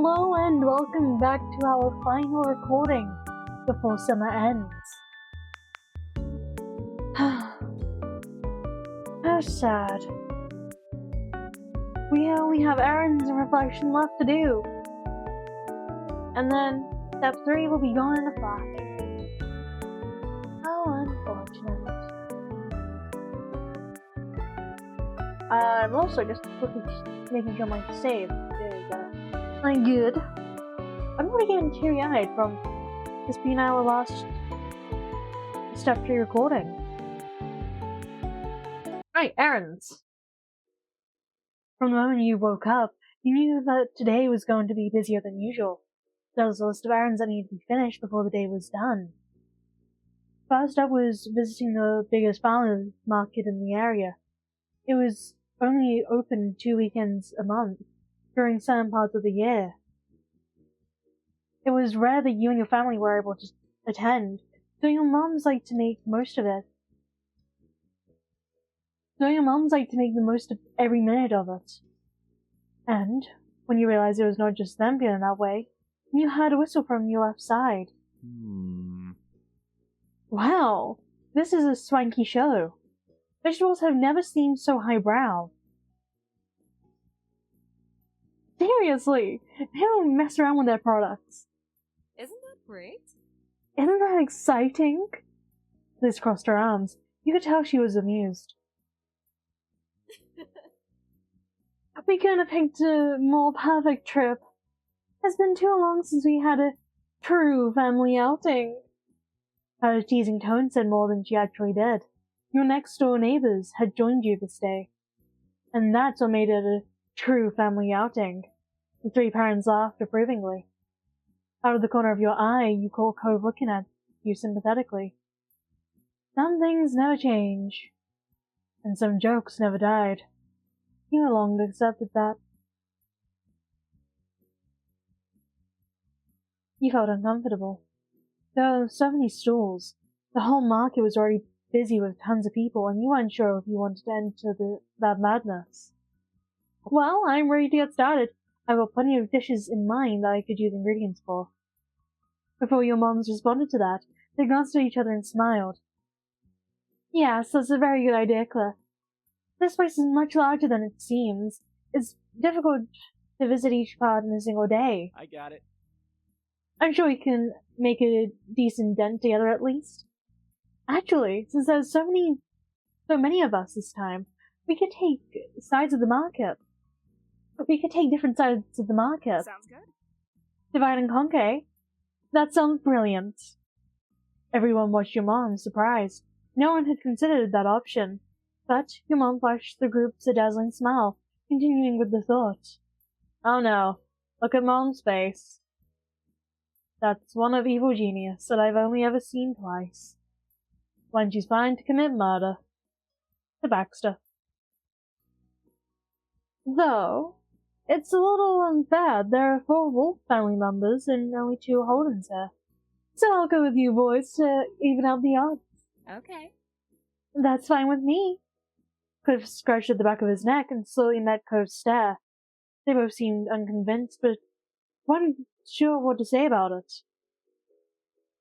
Hello and welcome back to our final recording before summer ends. How sad. We only have errands and reflection left to do. And then step 3 will be gone in a flash. How unfortunate. I'm also just making sure my save is good. I'm already getting teary-eyed from this being our last step 3 recording. Right, errands. From the moment you woke up, you knew that today was going to be busier than usual. There was a list of errands that needed to be finished before the day was done. First up was visiting the biggest farmers market in the area. It was only open 2 weekends a month during certain parts of the year. It was rare that you and your family were able to attend, so your moms liked to make most of it. So your moms liked to make the most of every minute of it. And when you realized it was not just them feeling that way, you heard a whistle from your left side. Wow, this is a swanky show. Vegetables have never seemed so highbrow. Seriously, they don't mess around with their products. Isn't that great? Isn't that exciting? Liz crossed her arms. You could tell she was amused. We couldn't have picked a more perfect trip. It's been too long since we had a true family outing. Her teasing tone said more than she actually did. Your next-door neighbors had joined you this day. And that's what made it a true family outing. The three parents laughed approvingly. Out of the corner of your eye, you caught Cove looking at you sympathetically. Some things never change. And some jokes never died. You no longer accepted that. You felt uncomfortable. There were so many stalls. The whole market was already busy with tons of people, and you weren't sure if you wanted to enter that madness. Well, I'm ready to get started. I've got plenty of dishes in mind that I could use ingredients for. Before your moms responded to that, they glanced at each other and smiled. Yes, that's a very good idea, Cliff. This place is much larger than it seems. It's difficult to visit each part in a single day. I got it. I'm sure we can make a decent dent together at least. Actually, since there's so many of us this time, we could take sides of the market. We could take different sides of the market. Sounds good. Divide and conquer. That sounds brilliant. Everyone watched your mom, surprised. No one had considered that option. But your mom flashed the group a dazzling smile, continuing with the thought. Oh no, look at Mom's face. That's one of evil genius that I've only ever seen twice. When she's fine to commit murder. To Baxter. Though, it's a little unfair. There are 4 Wolf family members and only 2 Holdens here. So I'll go with you boys to even out the odds. Okay. That's fine with me. Cliff scratched at the back of his neck and slowly met Cove's stare. They both seemed unconvinced, but weren't sure what to say about it.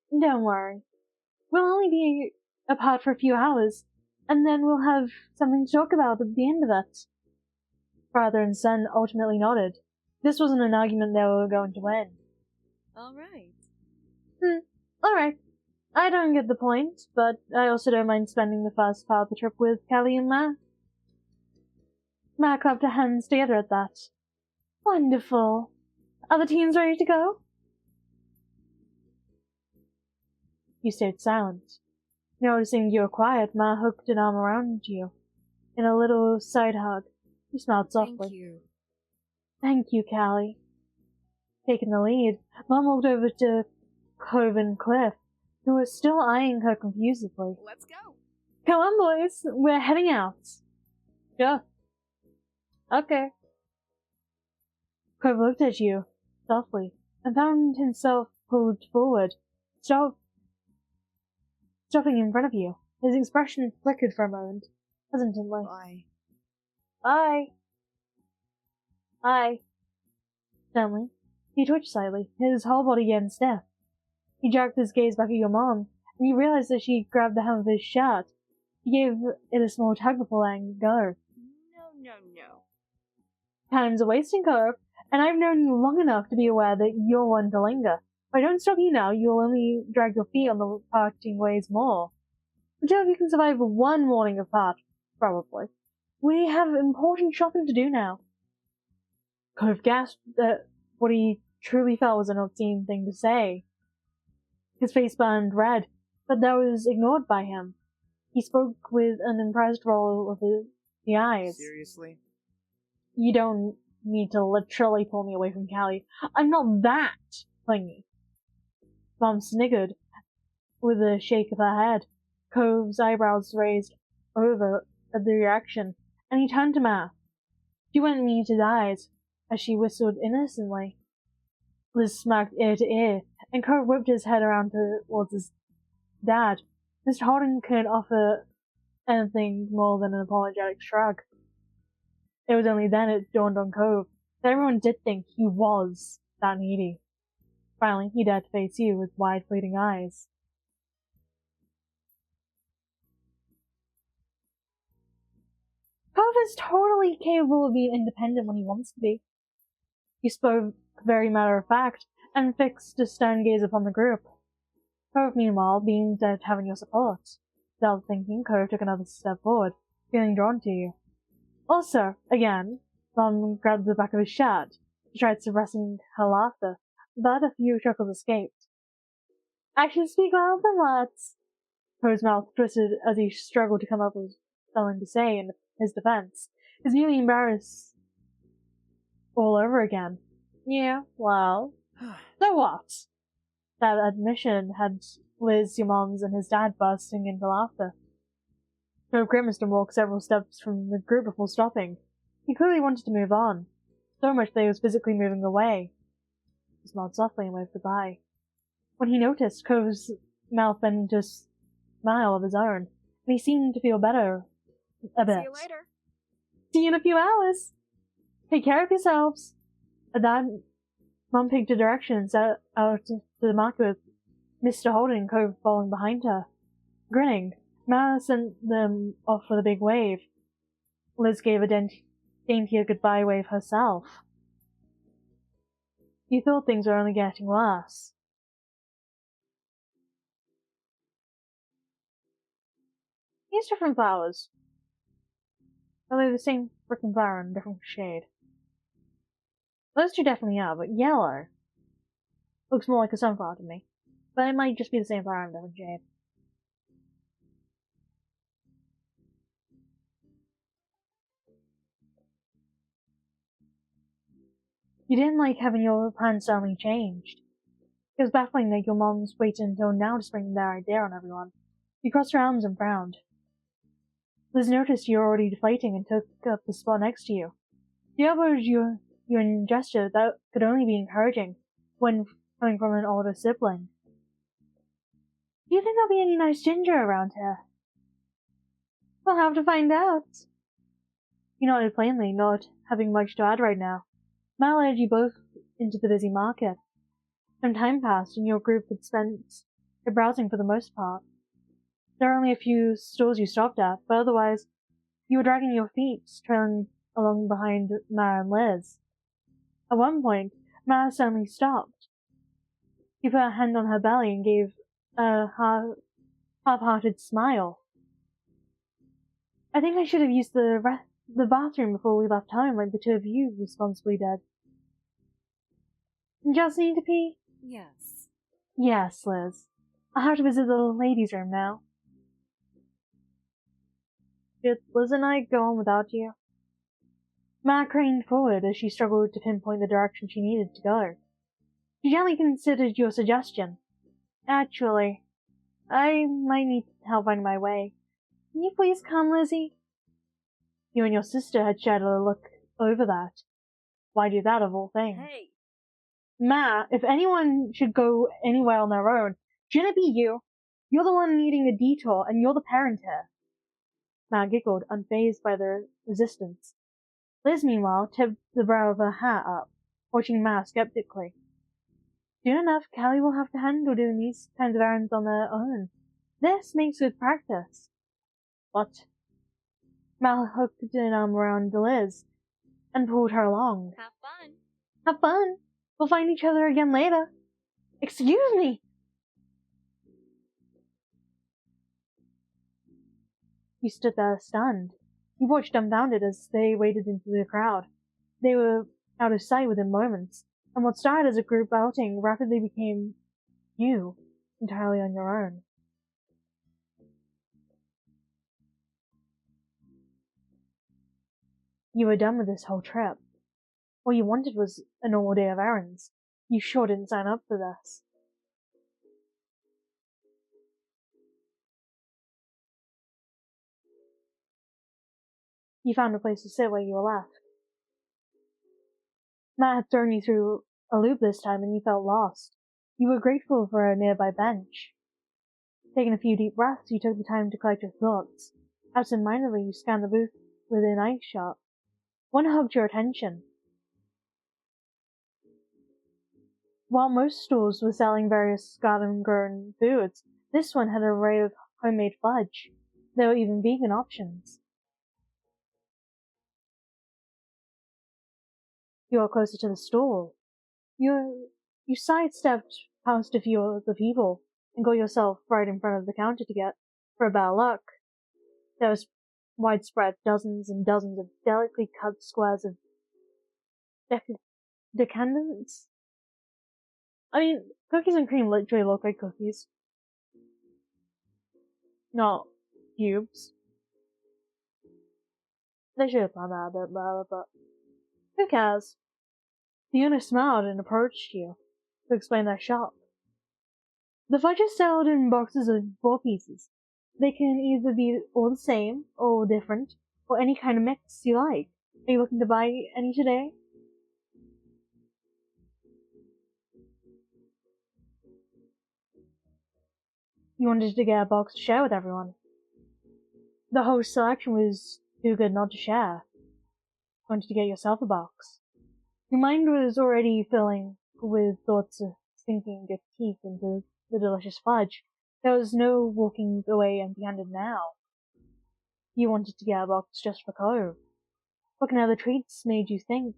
Don't worry. We'll only be apart for a few hours, and then we'll have something to talk about at the end of it. Father and son ultimately nodded. This wasn't an argument they were going to win. All right. Alright. I don't get the point, but I also don't mind spending the first part of the trip with Callie and Ma. Ma clapped her hands together at that. Wonderful. Are the teens ready to go? You stayed silent. Noticing you were quiet, Ma hooked an arm around you. In a little side hug, you smiled softly. Thank you. Thank you, Callie. Taking the lead, Mom walked over to Cove and Cliff, who was still eyeing her confusedly. Let's go. Come on, boys. We're heading out. Sure. Okay. Cove looked at you, softly, and found himself pulled forward, stopping in front of you. His expression flickered for a moment, hesitantly. Bye. Bye. Bye. Stanley. He twitched slightly, his whole body getting stiff. He jerked his gaze back at your mom, and you realized that she grabbed the hem of his shirt. He gave it a small tug before letting go. No. Time's a wasting, Cove, and I've known you long enough to be aware that you're one to linger. If I don't stop you now, you'll only drag your feet on the parting ways more. Until you can survive one morning apart, probably. We have important shopping to do now. Cove gasped at what he truly felt was an obscene thing to say. His face burned red, but that was ignored by him. He spoke with an impressed roll of the eyes. Seriously? You don't need to literally pull me away from Callie. I'm not that clingy. Mom sniggered with a shake of her head. Cove's eyebrows raised over at the reaction, and he turned to Ma. She went meet his eyes as she whistled innocently. Liz smacked ear to ear, and Cove whipped his head around towards his dad. Mr. Holden couldn't offer anything more than an apologetic shrug. It was only then it dawned on Cove that everyone did think he was that needy. Finally, he dared to face you with wide, pleading eyes. Cove is totally capable of being independent when he wants to be. He spoke very matter of fact, and fixed a stern gaze upon the group. Cove, meanwhile, beamed at having your support. Without thinking, Cove took another step forward, feeling drawn to you. Also, again, Mom grabbed the back of his shirt. She tried suppressing her laughter, but a few chuckles escaped. Actions speak louder than words. Cove's mouth twisted as he struggled to come up with something to say in his defense. His newly embarrassed all over again. Yeah, well, so what? That admission had Liz, your mom's, and his dad bursting into laughter. Cove grimaced and walked several steps from the group before stopping. He clearly wanted to move on, so much that he was physically moving away. He smiled softly and waved goodbye. When he noticed, Cove's mouth bent into a smile of his own, and he seemed to feel better a bit. See you later. See you in a few hours. Take care of yourselves. At that, Mom picked a direction and set out to the market with Mr. Holden and Cove following behind her. Grinning, Ma sent them off with a big wave. Liz gave a daintier goodbye wave herself. You thought things were only getting worse. These different flowers. Are they the same frickin' flower in a different shade? Those two definitely are, but yellow looks more like a sunflower to me. But it might just be the same flower in a different shade. You didn't like having your plans suddenly changed. It was baffling that your mom's waited until now to spring their idea on everyone. You crossed your arms and frowned. Liz noticed you were already deflating and took up the spot next to you. She elbowed you in a gesture that could only be encouraging when coming from an older sibling. Do you think there'll be any nice ginger around here? We'll have to find out. You nodded plainly, not having much to add right now. Ma led you both into the busy market. Some time passed, and your group had spent it browsing for the most part. There were only a few stores you stopped at, but otherwise, you were dragging your feet, trailing along behind Ma and Liz. At one point, Ma suddenly stopped. She put a hand on her belly and gave a half-hearted smile. I think I should have used the bathroom before we left home, like the two of you responsibly did. Just need to pee? Yes. Yes, Liz. I'll have to visit the ladies' room now. Did Liz and I go on without you? Ma craned forward as she struggled to pinpoint the direction she needed to go. She gently considered your suggestion. Actually, I might need help finding my way. Can you please come, Lizzie? You and your sister had shared a look over that. Why do that of all things? Hey. Ma, if anyone should go anywhere on their own, shouldn't it be you? You're the one needing a detour, and you're the parent here. Ma giggled, unfazed by the resistance. Liz, meanwhile, tipped the brow of her hat up, watching Ma skeptically. Soon enough, Callie will have to handle doing these kinds of errands on her own. This makes good practice. What? Mal hooked an arm around Liz and pulled her along. Have fun. Have fun. We'll find each other again later. Excuse me! You stood there stunned. You watched dumbfounded as they waded into the crowd. They were out of sight within moments, and what started as a group outing rapidly became you, entirely on your own. You were done with this whole trip. All you wanted was a normal day of errands. You sure didn't sign up for this. You found a place to sit where you were left. Matt had thrown you through a loop this time and you felt lost. You were grateful for a nearby bench. Taking a few deep breaths, you took the time to collect your thoughts. Absent-mindedly, you scanned the booth within ice shop. One hugged your attention. While most stores were selling various garden-grown foods, this one had an array of homemade fudge. There were even vegan options. You got closer to the stall. You sidestepped past a few of the people and got yourself right in front of the counter to get, for a bad luck. There was widespread dozens and dozens of delicately cut squares of decadence. I mean, cookies and cream literally look like cookies. Not cubes. They should have planned that a bit better, but who cares? The owner smiled and approached you to explain their shop. The fudge is sold in boxes of 4 pieces. They can either be all the same, or different, or any kind of mix you like. Are you looking to buy any today? You wanted to get a box to share with everyone. The whole selection was too good not to share. You wanted to get yourself a box. Your mind was already filling with thoughts of sinking your teeth into the delicious fudge. There was no walking away empty-handed now. You wanted to get a box just for Cove. Looking at the treats made you think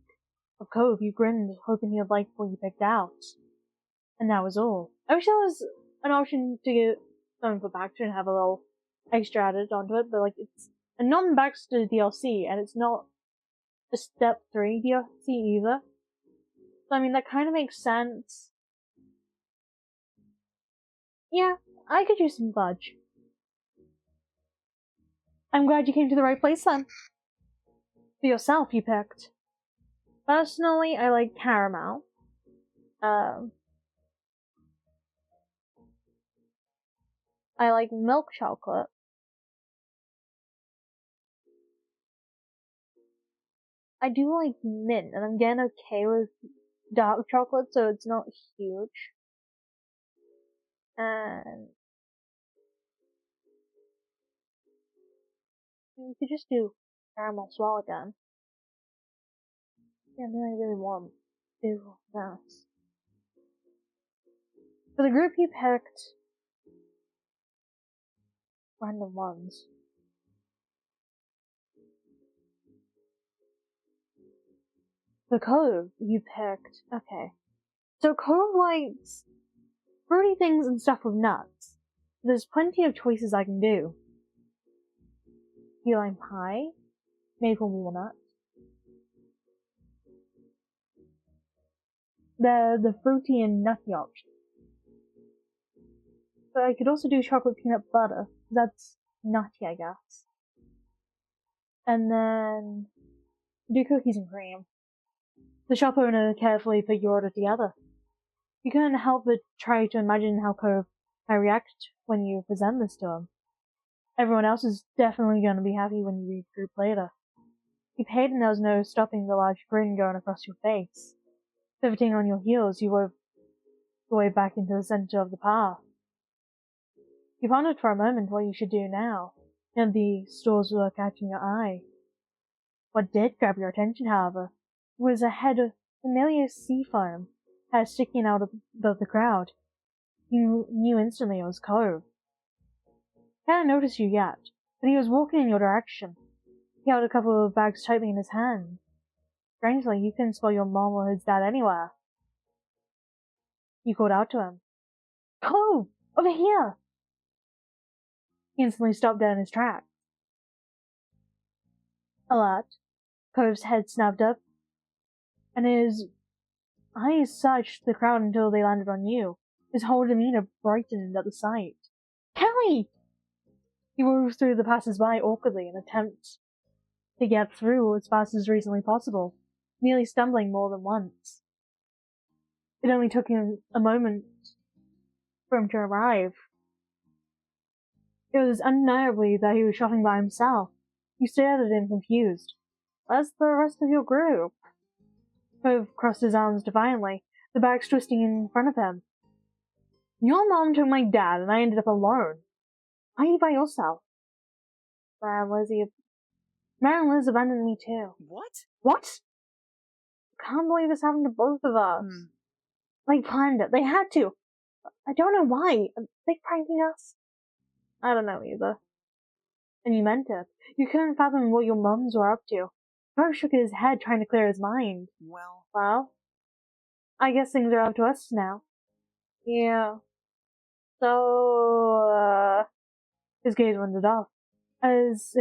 of Cove. You grinned, hoping he'd like what you picked out. And that was all. I wish there was an option to get something for Baxter and have a little extra added onto it, but like it's a non-Baxter DLC, and it's not a Step 3 DLC either. So I mean, that kind of makes sense. Yeah, I could use some fudge. I'm glad you came to the right place then. For yourself, you picked. Personally, I like caramel. I like milk chocolate. I do like mint, and I'm getting okay with dark chocolate, so it's not huge. And you could just do caramel swirl again. Yeah, then I really want to do this. For the group you picked, random ones. The Cove you picked, okay. So Cove likes fruity things and stuff with nuts. There's plenty of choices I can do. Key lime pie, maple walnut. The fruity and nutty option. But I could also do chocolate peanut butter. That's nutty, I guess. And then do cookies and cream. The shop owner carefully put your order together. You couldn't help but try to imagine how Cove might react when you present this to him. Everyone else is definitely going to be happy when you regroup later. You paid and there was no stopping the large grin going across your face. Pivoting on your heels, you wove your way back into the center of the path. You pondered for a moment what you should do now, and the stores were catching your eye. What did grab your attention, however, was a head of familiar sea foam head sticking out above the crowd. You knew instantly it was Cove. He hadn't noticed you yet, but he was walking in your direction. He held a couple of bags tightly in his hand. Strangely, you couldn't spell your mom or his dad anywhere. You called out to him. Cove! Over here! He instantly stopped dead in his tracks. Alert, Cove's head snapped up, and his eyes searched the crowd until they landed on you. His whole demeanor brightened at the sight. Kelly! He moved through the passers-by awkwardly in an attempt to get through as fast as reasonably possible, nearly stumbling more than once. It only took him a moment for him to arrive. It was undeniably that he was shopping by himself. You stared at him confused. Where's the rest of your group? Cove crossed his arms defiantly, the bags twisting in front of him. Your mom took my dad and I ended up alone. Why are you by yourself? Mary and Liz abandoned me too. What? What? Can't believe this happened to both of us. They planned it. They had to. I don't know why. Are they pranking us? I don't know either. And you meant it. You couldn't fathom what your mums were up to. Cove shook his head, trying to clear his mind. Well, I guess things are up to us now. Yeah. So, his gaze wandered off. His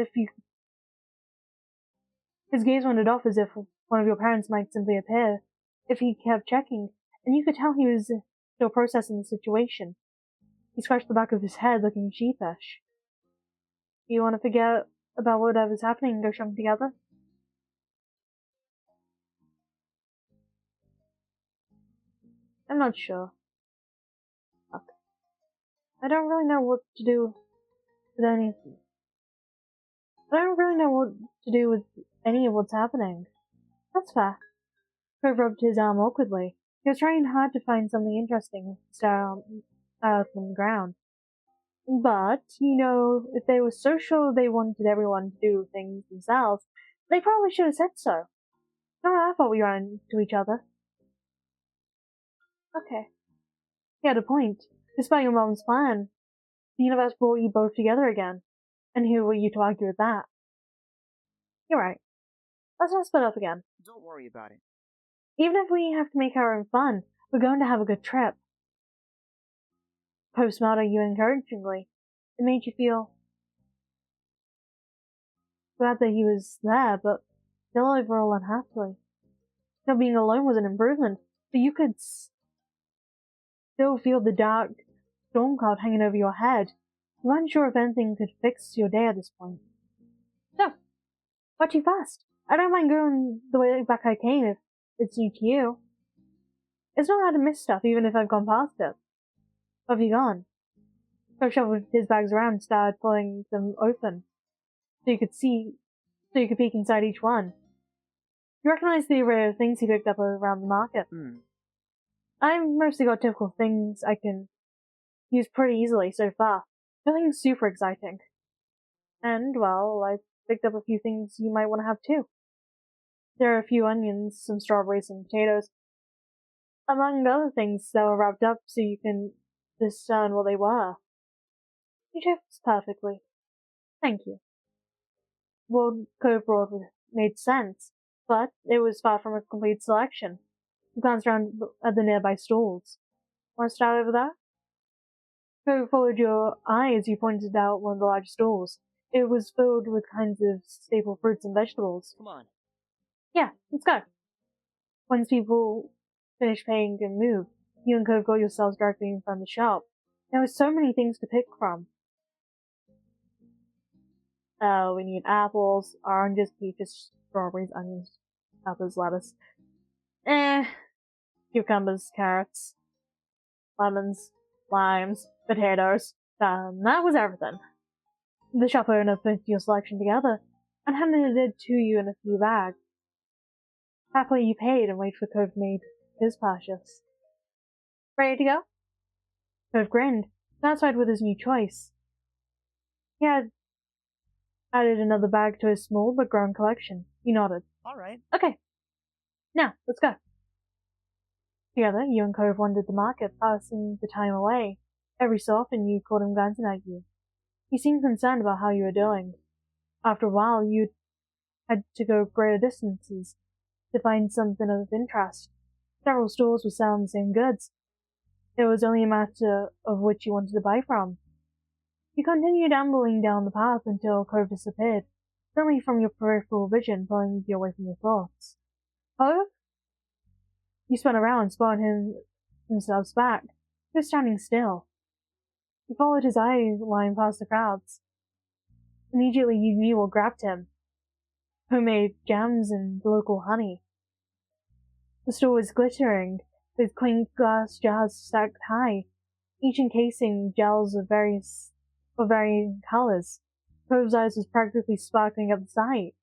gaze wandered off as if one of your parents might simply appear. If he kept checking, and you could tell he was still processing the situation. He scratched the back of his head, looking sheepish. You want to forget about whatever's happening and go shopping together? I'm not sure. Fuck. I don't really know what to do with anything. I don't really know what to do with any of what's happening. That's fair. Cove rubbed his arm awkwardly. He was trying hard to find something interesting to stare out on the ground. But, if they were so sure they wanted everyone to do things themselves, they probably should have said so. Not our fault we ran into each other. Okay. He had a point. Despite your mom's plan, the universe brought you both together again. And who were you to argue with that? You're right. Let's not split up again. Don't worry about it. Even if we have to make our own fun, we're going to have a good trip. Poe smiled at you encouragingly. It made you feel glad that he was there, but still overall unhappy. Not being alone was an improvement, but you could still feel the dark storm cloud hanging over your head. You weren't sure if anything could fix your day at this point. So, what too fast? I don't mind going the way back I came if it's new to you. It's not hard to miss stuff even if I've gone past it. Where have you gone? So shuffled his bags around and started pulling them open. So you could peek inside each one. You recognize the array of things he picked up around the market. I've mostly got typical things I can use pretty easily so far. Nothing super exciting. And, well, I picked up a few things you might want to have too. There are a few onions, some strawberries, and potatoes, among other things that were wrapped up so you can discern what they were. You chose perfectly. Thank you. What Cove brought made sense, but it was far from a complete selection. You glanced around at the nearby stalls. Want to start over there? Cove followed your eye as you pointed out one of the large stalls. It was filled with kinds of staple fruits and vegetables. Come on. Yeah, let's go. Once people finished paying and moved, you and Cove got yourselves directly in front of the shop. There were so many things to pick from. We need apples, oranges, peaches, strawberries, onions, apples, lettuce. Cucumbers, carrots, lemons, limes, potatoes. That was everything. The shop owner put your selection together and handed it to you in a few bags. Happily you paid and waited for Cove to make his purchase. Ready to go? Cove grinned, satisfied with his new choice. He had added another bag to his small but growing collection. He nodded. All right. Okay. Now, let's go. Together, you and Cove wandered the market, passing the time away. Every so often you caught him glancing at you. He seemed concerned about how you were doing. After a while, you had to go greater distances to find something of interest. Several stores were selling the same goods. It was only a matter of which you wanted to buy from. You continued ambling down the path until Cove disappeared, suddenly from your peripheral vision, pulling you away from your thoughts. Cove? You spun around and spotted himself back. He was standing still. You followed his eye line past the crowds. Immediately you knew what grabbed him. Homemade jams and local honey. The store was glittering, with quaint glass jars stacked high, each encasing gels of varying colors. Cove's eyes was practically sparkling at the sight.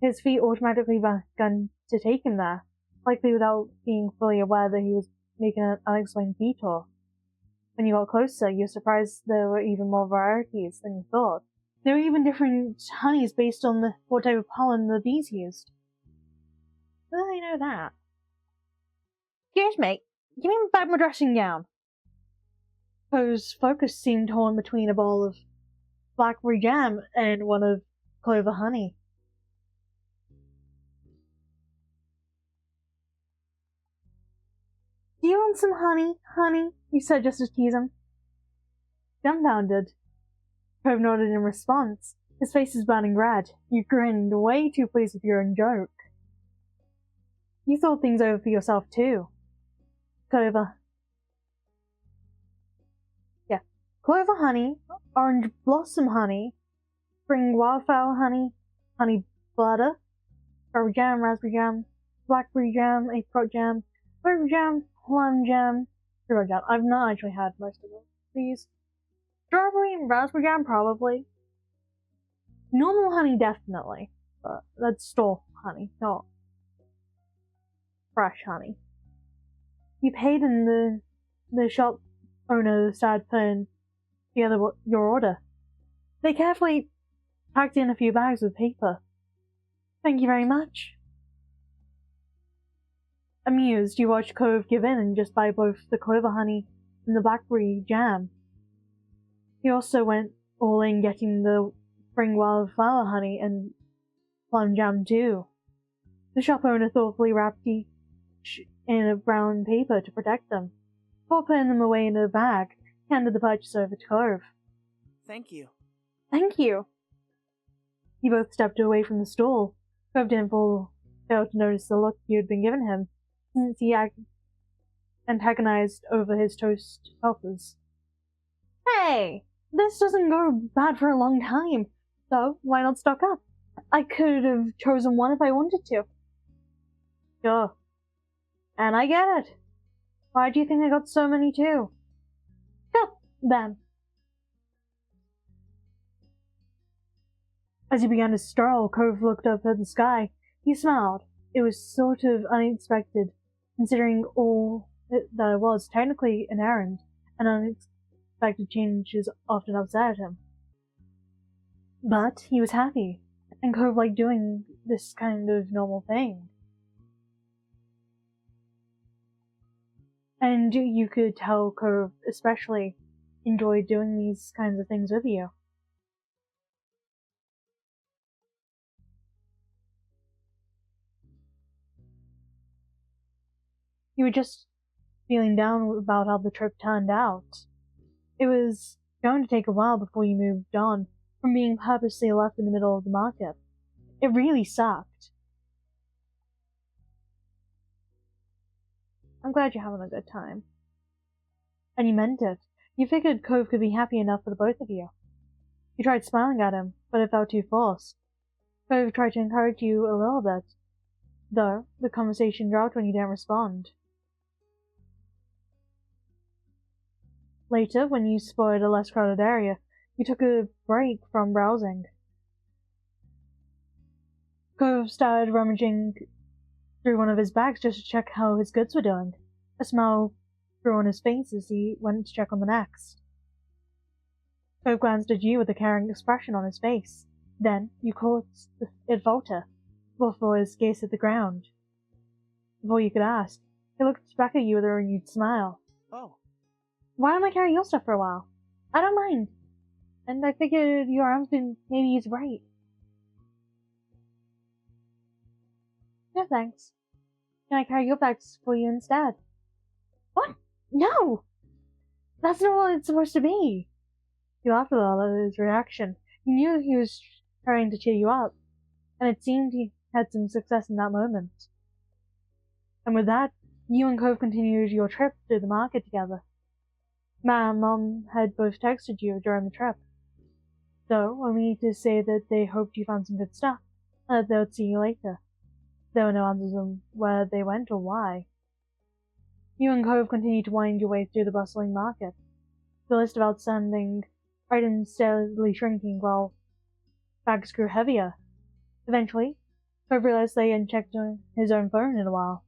His feet automatically began to take him there, likely without being fully aware that he was making an unexplained detour. When you got closer, you were surprised there were even more varieties than you thought. There were even different honeys based on what type of pollen the bees used. How do they know that? Excuse me, give me back my dressing gown. Cove's focus seemed torn between a bowl of blackberry jam and one of clover honey. Do you want some honey? You said just to tease him. Dumbfounded, Cove nodded in response. His face was burning red. You grinned, way too pleased with your own joke. You thought things over for yourself too. Clover honey, orange blossom honey, spring wildflower honey, honey butter, strawberry jam, raspberry jam, blackberry jam, apricot jam, berry jam, plum jam, sugar jam. I've not actually had most of these. Strawberry and raspberry jam, probably. Normal honey, definitely. But that's store honey, not fresh honey. You paid and the shop owner started putting together your order. They carefully packed in a few bags with paper. Thank you very much. Amused, you watched Cove give in and just buy both the clover honey and the blackberry jam. He also went all in getting the spring wildflower honey and plum jam too. The shop owner thoughtfully wrapped each in a brown paper to protect them. Before putting them away in a bag, he handed the purchase over to Cove. Thank you. Thank you. You both stepped away from the stall. Cove didn't fail to notice the look you had been giving him, since he antagonized over his toast toppers. Hey! This doesn't go bad for a long time, so why not stock up? I could have chosen one if I wanted to. Sure. And I get it. Why do you think I got so many too? Go, then. As he began to stroll, Cove looked up at the sky. He smiled. It was sort of unexpected, considering all that it was technically an errand, and unexpected changes often upset him. But he was happy, and Cove liked doing this kind of normal thing. And you could tell Cove especially enjoyed doing these kinds of things with you. You were just feeling down about how the trip turned out. It was going to take a while before you moved on from being purposely left in the middle of the market. It really sucked. I'm glad you're having a good time. And you meant it. You figured Cove could be happy enough for the both of you. You tried smiling at him, but it felt too forced. Cove tried to encourage you a little bit, though the conversation dropped when you didn't respond. Later, when you spotted a less crowded area, you took a break from browsing. Cove started rummaging through one of his bags just to check how his goods were doing. A smile grew on his face as he went to check on the next. Cove glanced at you with a caring expression on his face. Then you caught it falter, before his gaze hit the ground. Before you could ask, He looked back at you with a renewed smile. Oh. Why don't I carry your stuff for a while? I don't mind. And I figured your arm's been maybe used right. No thanks. Can I carry your bags for you instead? What? No! That's not what it's supposed to be. He laughed a little at his reaction. He knew he was trying to cheer you up, and it seemed he had some success in that moment. And with that, you and Cove continued your trip to the market together. Ma and Mom had both texted you during the trip, though only to say that they hoped you found some good stuff, and that they would see you later. There were no answers on where they went or why. You and Cove continued to wind your way through the bustling market, the list of outstanding items steadily shrinking while bags grew heavier. Eventually, Cove realized they hadn't checked on his own phone in a while.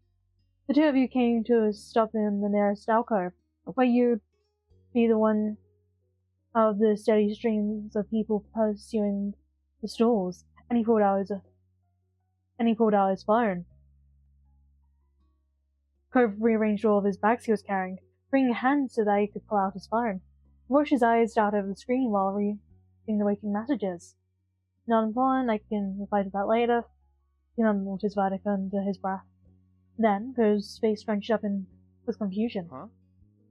The two of you came to a stop in the nearest alcove, where you'd be the one of the steady streams of people pursuing the stalls, and he pulled out his phone. Cove rearranged all of his bags he was carrying, freeing a hand so that he could pull out his phone. He watched his eyes dart over the screen while reading the waiting messages. Not important, I can reply to that later. He mumbled his verdict under his breath. Then, Cove's face scrunched up with confusion. Huh?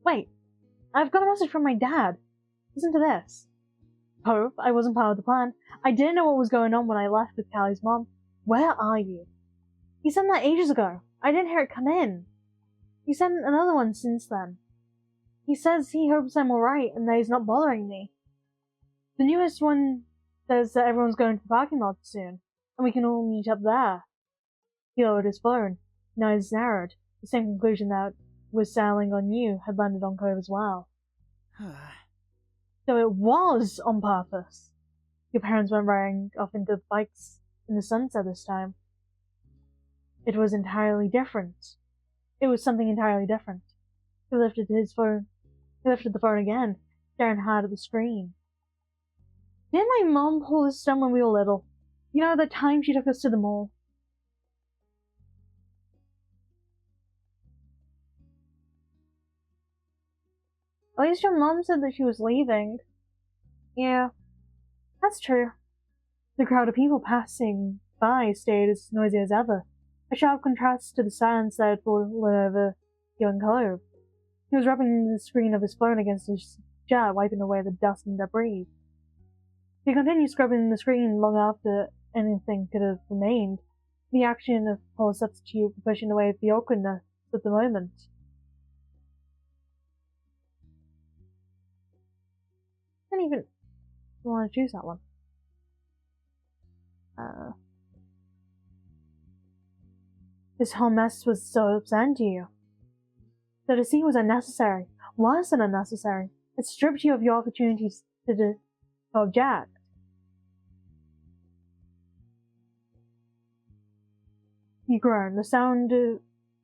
Wait, I've got a message from my dad. Listen to this. Cove, I wasn't part of the plan. I didn't know what was going on when I left with Callie's mom. Where are you? He sent that ages ago. I didn't hear it come in. He sent another one since then. He says he hopes I'm alright and that he's not bothering me. The newest one says that everyone's going to the parking lot soon, and we can all meet up there. He lowered his phone. His eyes narrowed. The same conclusion that was sailing on you had landed on Cove as well. So it was on purpose. Your parents went riding off into bikes in the sunset this time. It was entirely different. It was something entirely different. He lifted the phone again, staring hard at the screen. Didn't my mom pull this stunt when we were little? You know, the time she took us to the mall? At least your mom said that she was leaving. Yeah, that's true. The crowd of people passing by stayed as noisy as ever, a sharp contrast to the silence that had fallen over young Cove. He was rubbing the screen of his phone against his shirt, wiping away the dust and debris. He continued scrubbing the screen long after anything could have remained, the action of poor substitute for pushing away the awkwardness of the moment. I didn't even want to choose that one. This whole mess was so upsetting to you. The deceit was unnecessary, worse than unnecessary. It stripped you of your opportunities to object. You groaned, the sound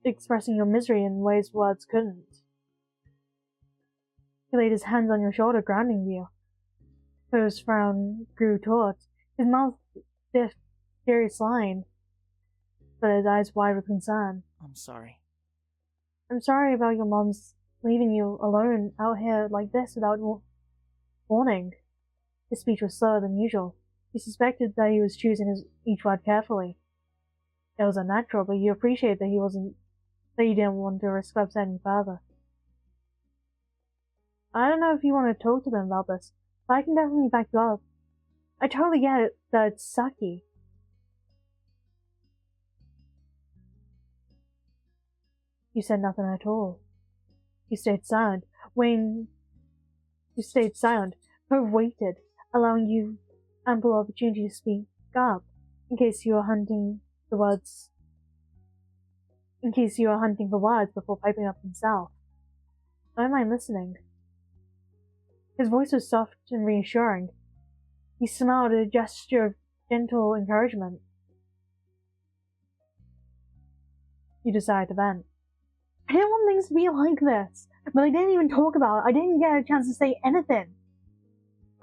expressing your misery in ways words couldn't. He laid his hands on your shoulder, grounding you. Cove's frown grew taut, his mouth stiff, serious line, but his eyes wide with concern. I'm sorry. I'm sorry about your mom's leaving you alone out here like this without warning. His speech was slower than usual. You suspected that he was choosing each word carefully. It was unnatural, but you appreciated that you didn't want to risk upsetting further. I don't know if you want to talk to them about this, but I can definitely back you up. I totally get it that it's sucky. You said nothing at all. You stayed silent. You stayed silent. Cove waited, allowing you ample opportunity to speak up, in case you were hunting for words before piping up himself. I don't mind listening. His voice was soft and reassuring. He smiled at a gesture of gentle encouragement. You decided to vent. I didn't want things to be like this, but I didn't even talk about it. I didn't get a chance to say anything.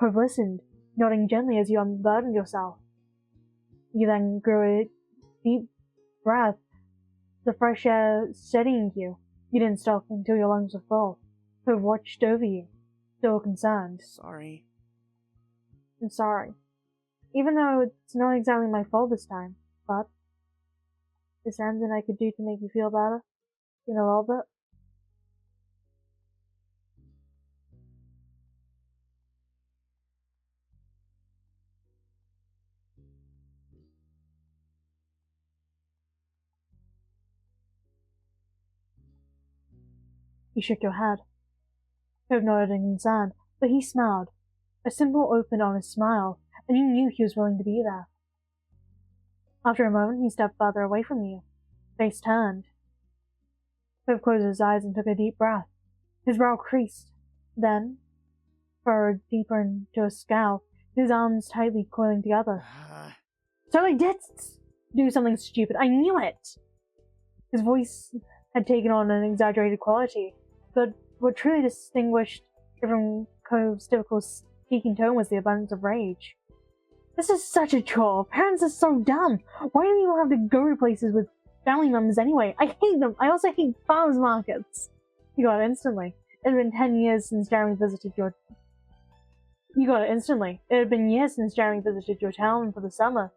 Cove listened, nodding gently as you unburdened yourself. You then drew a deep breath, the fresh air steadying you. You didn't stop until your lungs were full. Cove watched over you, still concerned. Sorry. I'm sorry. Even though it's not exactly my fault this time, but is there anything I could do to make you feel better? In a little bit? You shook your head. Cove nodded in concern, but he smiled. A simple, open, honest smile, and you knew he was willing to be there. After a moment, he stepped farther away from you. Face turned. Cove closed his eyes and took a deep breath. His brow creased. Then, furrowed deeper into a scowl, his arms tightly coiling together. So I did do something stupid. I knew it! His voice had taken on an exaggerated quality, but what truly distinguished it from Cove's typical speaking tone was the abundance of rage. This is such a chore. Parents are so dumb. Why do people have to go to places with family members anyway? I hate them. I also hate farmers markets. You got it instantly. It had been 10 years since Jeremy visited your... You got it instantly. It had been years since Jeremy visited your town for the summer.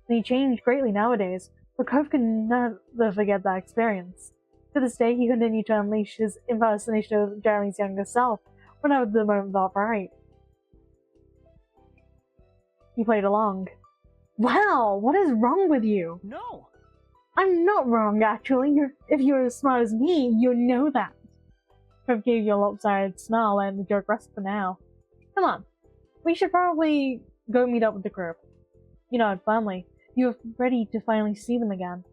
And he changed greatly nowadays, but Cove could never forget that experience. To this day, he continued to unleash his impersonation of Jeremy's younger self, whenever the moment felt right. He played along. Wow, what is wrong with you? No! I'm not wrong, actually. If you're as smart as me, you know that. Cove gave you a lopsided smile and the joke rest for now. Come on, we should probably go meet up with the group. You nodded firmly. You were ready to finally see them again.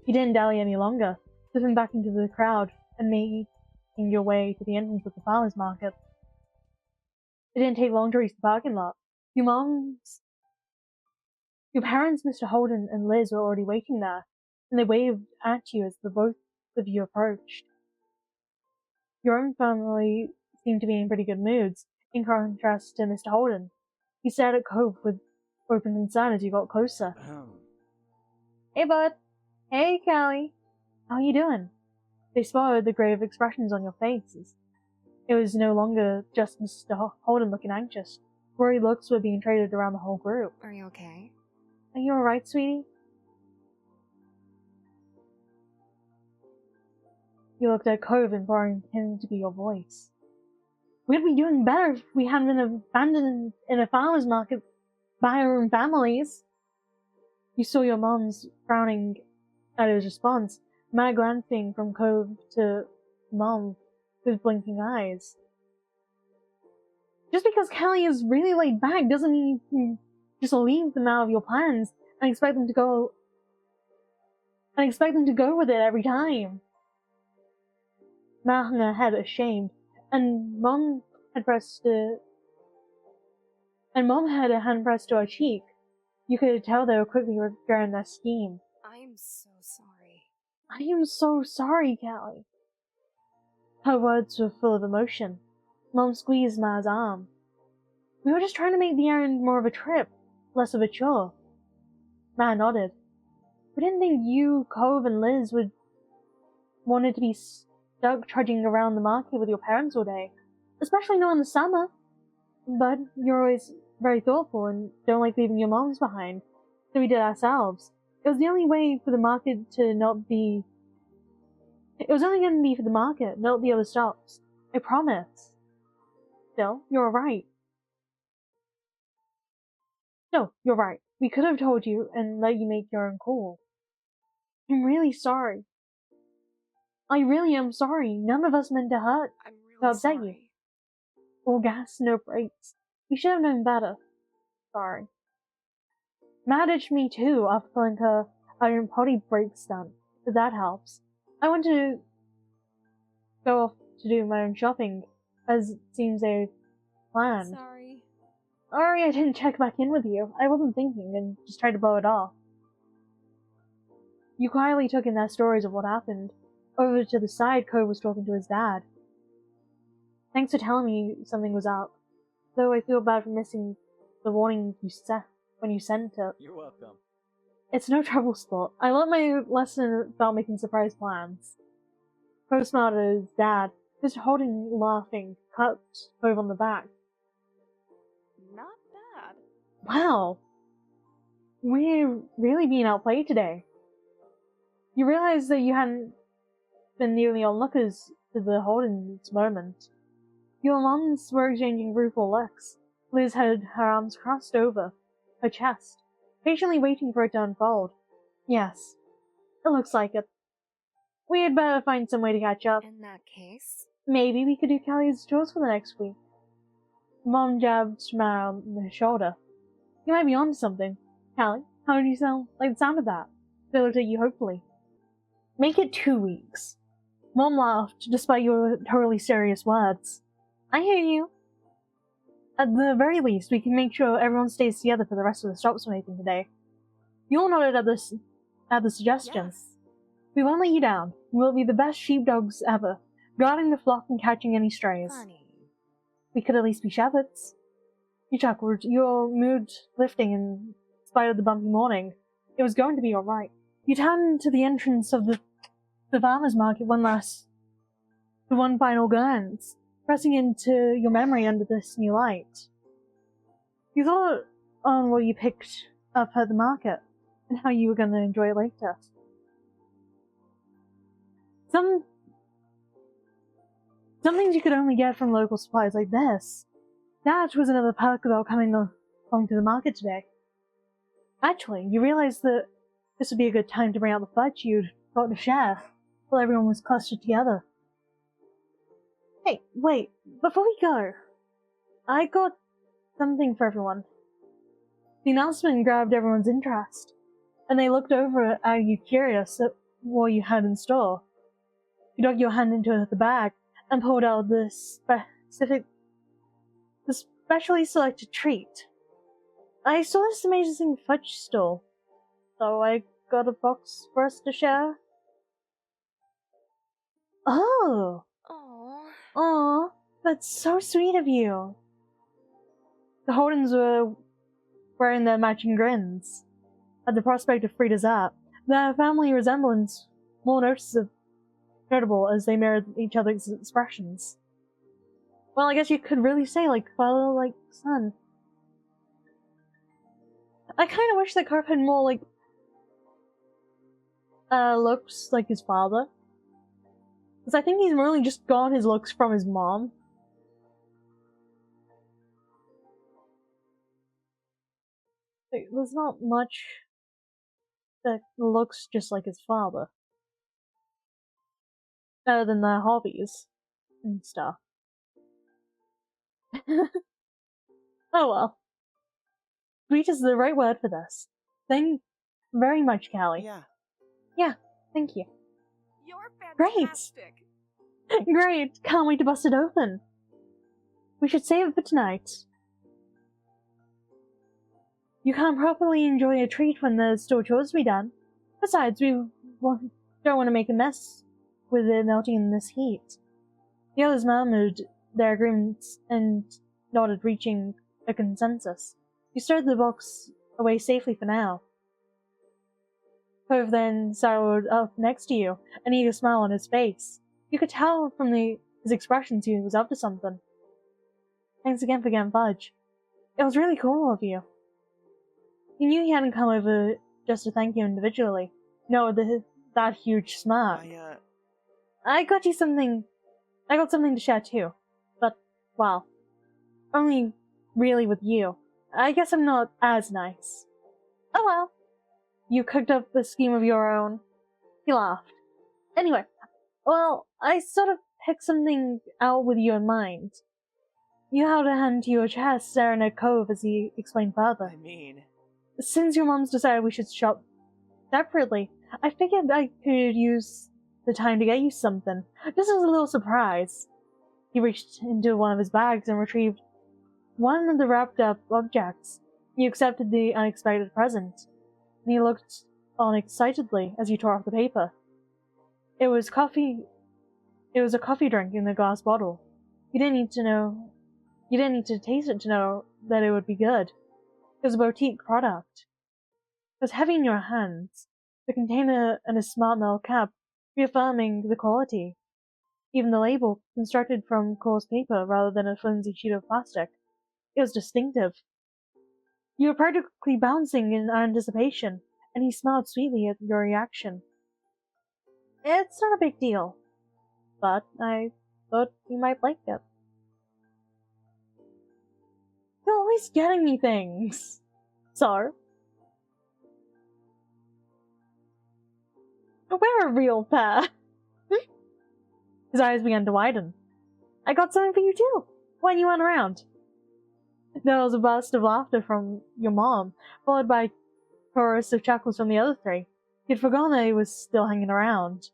You didn't dally any longer, slipping back into the crowd and making your way to the entrance of the farmer's market. It didn't take long to reach the parking lot. Your parents, Mr. Holden and Liz, were already waiting there, and they waved at you as the both of you approached. Your own family seemed to be in pretty good moods, in contrast to Mr. Holden. He stared at Cove with open concern as you got closer. Hey, bud. Hey, Callie. How you doing? They spotted the grave expressions on your faces. It was no longer just Mr. Holden looking anxious. Worried looks were being traded around the whole group. Are you okay? Are you alright, sweetie? You looked at Cove, imploring him to be your voice. We'd be doing better if we hadn't been abandoned in a farmer's market by our own families. You saw your mom's frowning at his response, Matt glancing from Cove to Mom with blinking eyes. Just because Kelly is really laid back doesn't mean you can just leave them out of your plans and expect them to go with it every time. Matt hung her head ashamed, and Mom had a hand pressed to her cheek. You could tell they were quickly regretting their scheme. I'm so sorry. I am so sorry, Callie. Her words were full of emotion. Mom squeezed Ma's arm. We were just trying to make the errand more of a trip, less of a chore. Ma nodded. We didn't think you, Cove, and Liz would wanted to be stuck trudging around the market with your parents all day, especially not in the summer. But you're always very thoughtful and don't like leaving your moms behind, so we did ourselves. It was the only way for the market to not be... It was only going to be for the market, not the other stops. I promise. Still, you're right. No, you're right. We could have told you and let you make your own call. I'm really sorry. I really am sorry. None of us meant to hurt. I'm really To upset sorry. you. All gas, no brakes. We should have known better. Sorry. Ma ditched me too after pulling her iron potty brake stunt, but that helps. I want to go off to do my own shopping, as it seems they planned. Sorry. Sorry I didn't check back in with you. I wasn't thinking and just tried to blow it off. You quietly took in their stories of what happened. Over to the side, Cove was talking to his dad. Thanks for telling me something was up. Though I feel bad for missing the warning you set when you sent it. You're welcome. It's no trouble, Sport. I learned my lesson about making surprise plans. Cove smiled at his dad, who's holding laughing, cut Cove on the back. Not bad. Wow, we're really being outplayed today. You realize that you hadn't been nearly onlookers to the Holden's moment. Your moms were exchanging rueful looks. Liz had her arms crossed over her chest, patiently waiting for it to unfold. Yes, it looks like it. We had better find some way to catch up. In that case, Maybe we could do Callie's chores for the next week. Mom jabbed around her shoulder. You might be onto something. Callie, how do you sound like the sound of that? They looked at you hopefully. Make it 2 weeks. Mom laughed, despite your totally serious words. I hear you. At the very least, we can make sure everyone stays together for the rest of the stops we're making today. You all nodded at the suggestion. yes. We won't let you down. We'll be the best sheepdogs ever, guarding the flock and catching any strays. Funny. We could at least be shepherds. You chuckled, your mood lifting in spite of the bumpy morning. It was going to be alright. You turned to the entrance of the farmer's market one final glance, pressing into your memory under this new light. You thought on what you picked up at the market, and how you were going to enjoy it later. Some things you could only get from local supplies like this. That was another perk about coming along to the market today. Actually, you realized that this would be a good time to bring out the fudge you'd got to share, while everyone was clustered together. Hey, wait, before we go, I got something for everyone. The announcement grabbed everyone's interest, and they looked over at you curious at what you had in store. You dug your hand into the bag and pulled out the specially selected treat. I saw this amazing fudge stall, so I got a box for us to share. Oh! Aw, that's so sweet of you. The Holdens were wearing their matching grins at the prospect of free dessert. Their family resemblance more notable as they mirrored each other's expressions. Well, I guess you could really say, like, father, like, son. I kind of wish that Carp had more, like, looks like his father. Because I think he's really just got his looks from his mom. Like, there's not much that looks just like his father. Other than their hobbies and stuff. Oh well. Sweet is the right word for this. Thank you very much, Callie. Yeah, thank you. You're Great. fantastic. Great, can't wait to bust it open. We should save it for tonight. You can't properly enjoy a treat when there's still chores to be done. Besides, we don't want to make a mess with it melting in this heat. The others murmured their agreements and nodded, reaching a consensus. You stowed the box away safely for now. Cove then settled up next to you, an eager smile on his face. You could tell from his expressions he was up to something. Thanks again for getting fudge. It was really cool of you. You knew he hadn't come over just to thank you individually. No, that huge smirk. I got something to share too. But, well, only really with you. I guess I'm not as nice. Oh well. You cooked up a scheme of your own. He laughed. Anyway, well, I sort of picked something out with you in mind. You held a hand to your chest, staring at Cove as he explained further. Since your mom's decided we should shop separately, I figured I could use the time to get you something, just as a little surprise. He reached into one of his bags and retrieved one of the wrapped-up objects. You accepted the unexpected present, and he looked on excitedly as you tore off the paper. It was a coffee drink in a glass bottle. You didn't need to taste it to know that it would be good. It was a boutique product. It was heavy in your hands, the container and a smart metal cap reaffirming the quality. Even the label, constructed from coarse paper rather than a flimsy sheet of plastic, it was distinctive. You were practically bouncing in anticipation, and he smiled sweetly at your reaction. It's not a big deal, but I thought you might like it. You're always getting me things. So? We're a real pair. His eyes began to widen. I got something for you too, when you weren't around. There was a burst of laughter from your mom, followed by a chorus of chuckles from the other three. You'd forgotten that he was still hanging around.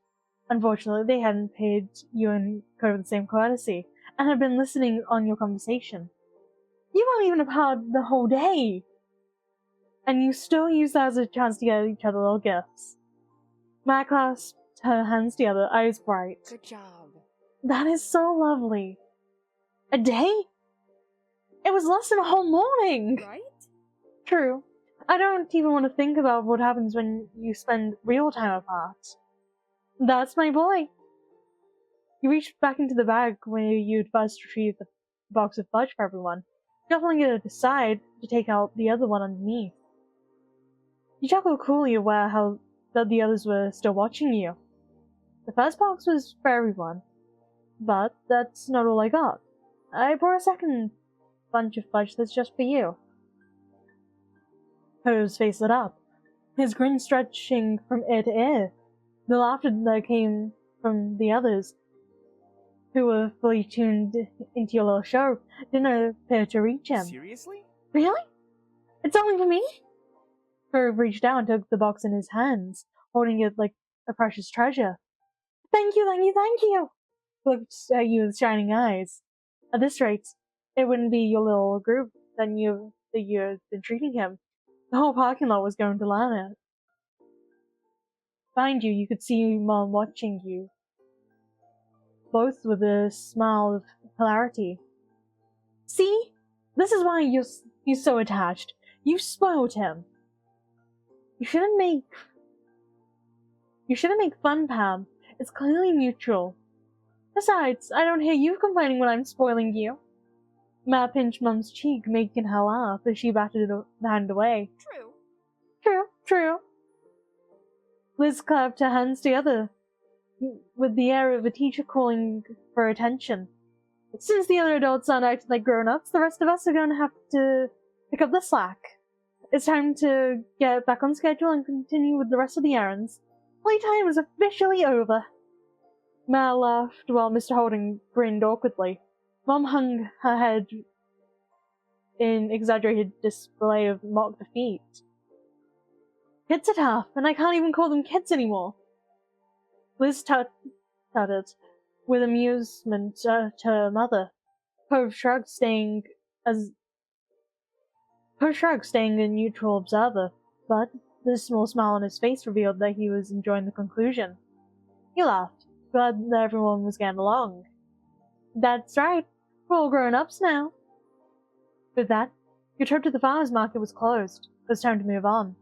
Unfortunately, they hadn't paid you and Cove the same courtesy, and had been listening on your conversation. You weren't even a part the whole day! And you still used that as a chance to get each other little gifts. Matt clasped her hands together, eyes bright. Good job. That is so lovely. A day? It was less than a whole morning! Right? True. I don't even want to think about what happens when you spend real time apart. That's my boy. You reached back into the bag when you'd first retrieved the box of fudge for everyone, shuffling it aside to take out the other one underneath. You chuckled coolly, aware how that the others were still watching you. The first box was for everyone, but that's not all I got. I brought a second bunch of fudge that's just for you. Cove's face lit up, his grin stretching from ear to ear. The laughter that came from the others, who were fully tuned into your little show, didn't appear to reach him. Seriously? Really? It's only for me? Cove reached out and took the box in his hands, holding it like a precious treasure. Thank you, thank you, thank you! Looked at you with shining eyes. At this rate, it wouldn't be your little group that you've been treating him. The whole parking lot was going to learn it. Behind you, you could see Mom watching you, both with a smile of hilarity. See? This is why you're so attached. You spoiled him. You shouldn't make fun, Pam. It's clearly mutual. Besides, I don't hear you complaining when I'm spoiling you. Matt pinched Mum's cheek, making her laugh as she batted the hand away. True. True, true. Liz clapped her hands together, with the air of a teacher calling for attention. Since the other adults aren't acting like grown-ups, the rest of us are going to have to pick up the slack. It's time to get back on schedule and continue with the rest of the errands. Playtime is officially over. Mal laughed while Mr. Holden grinned awkwardly. Mom hung her head in exaggerated display of mock defeat. Kids are tough, and I can't even call them kids anymore. Liz tutted with amusement to her mother. Cove shrugged, staying a neutral observer, but the small smile on his face revealed that he was enjoying the conclusion. He laughed, glad that everyone was getting along. That's right, we're all grown-ups now. With that, your trip to the farmer's market was closed. It was time to move on.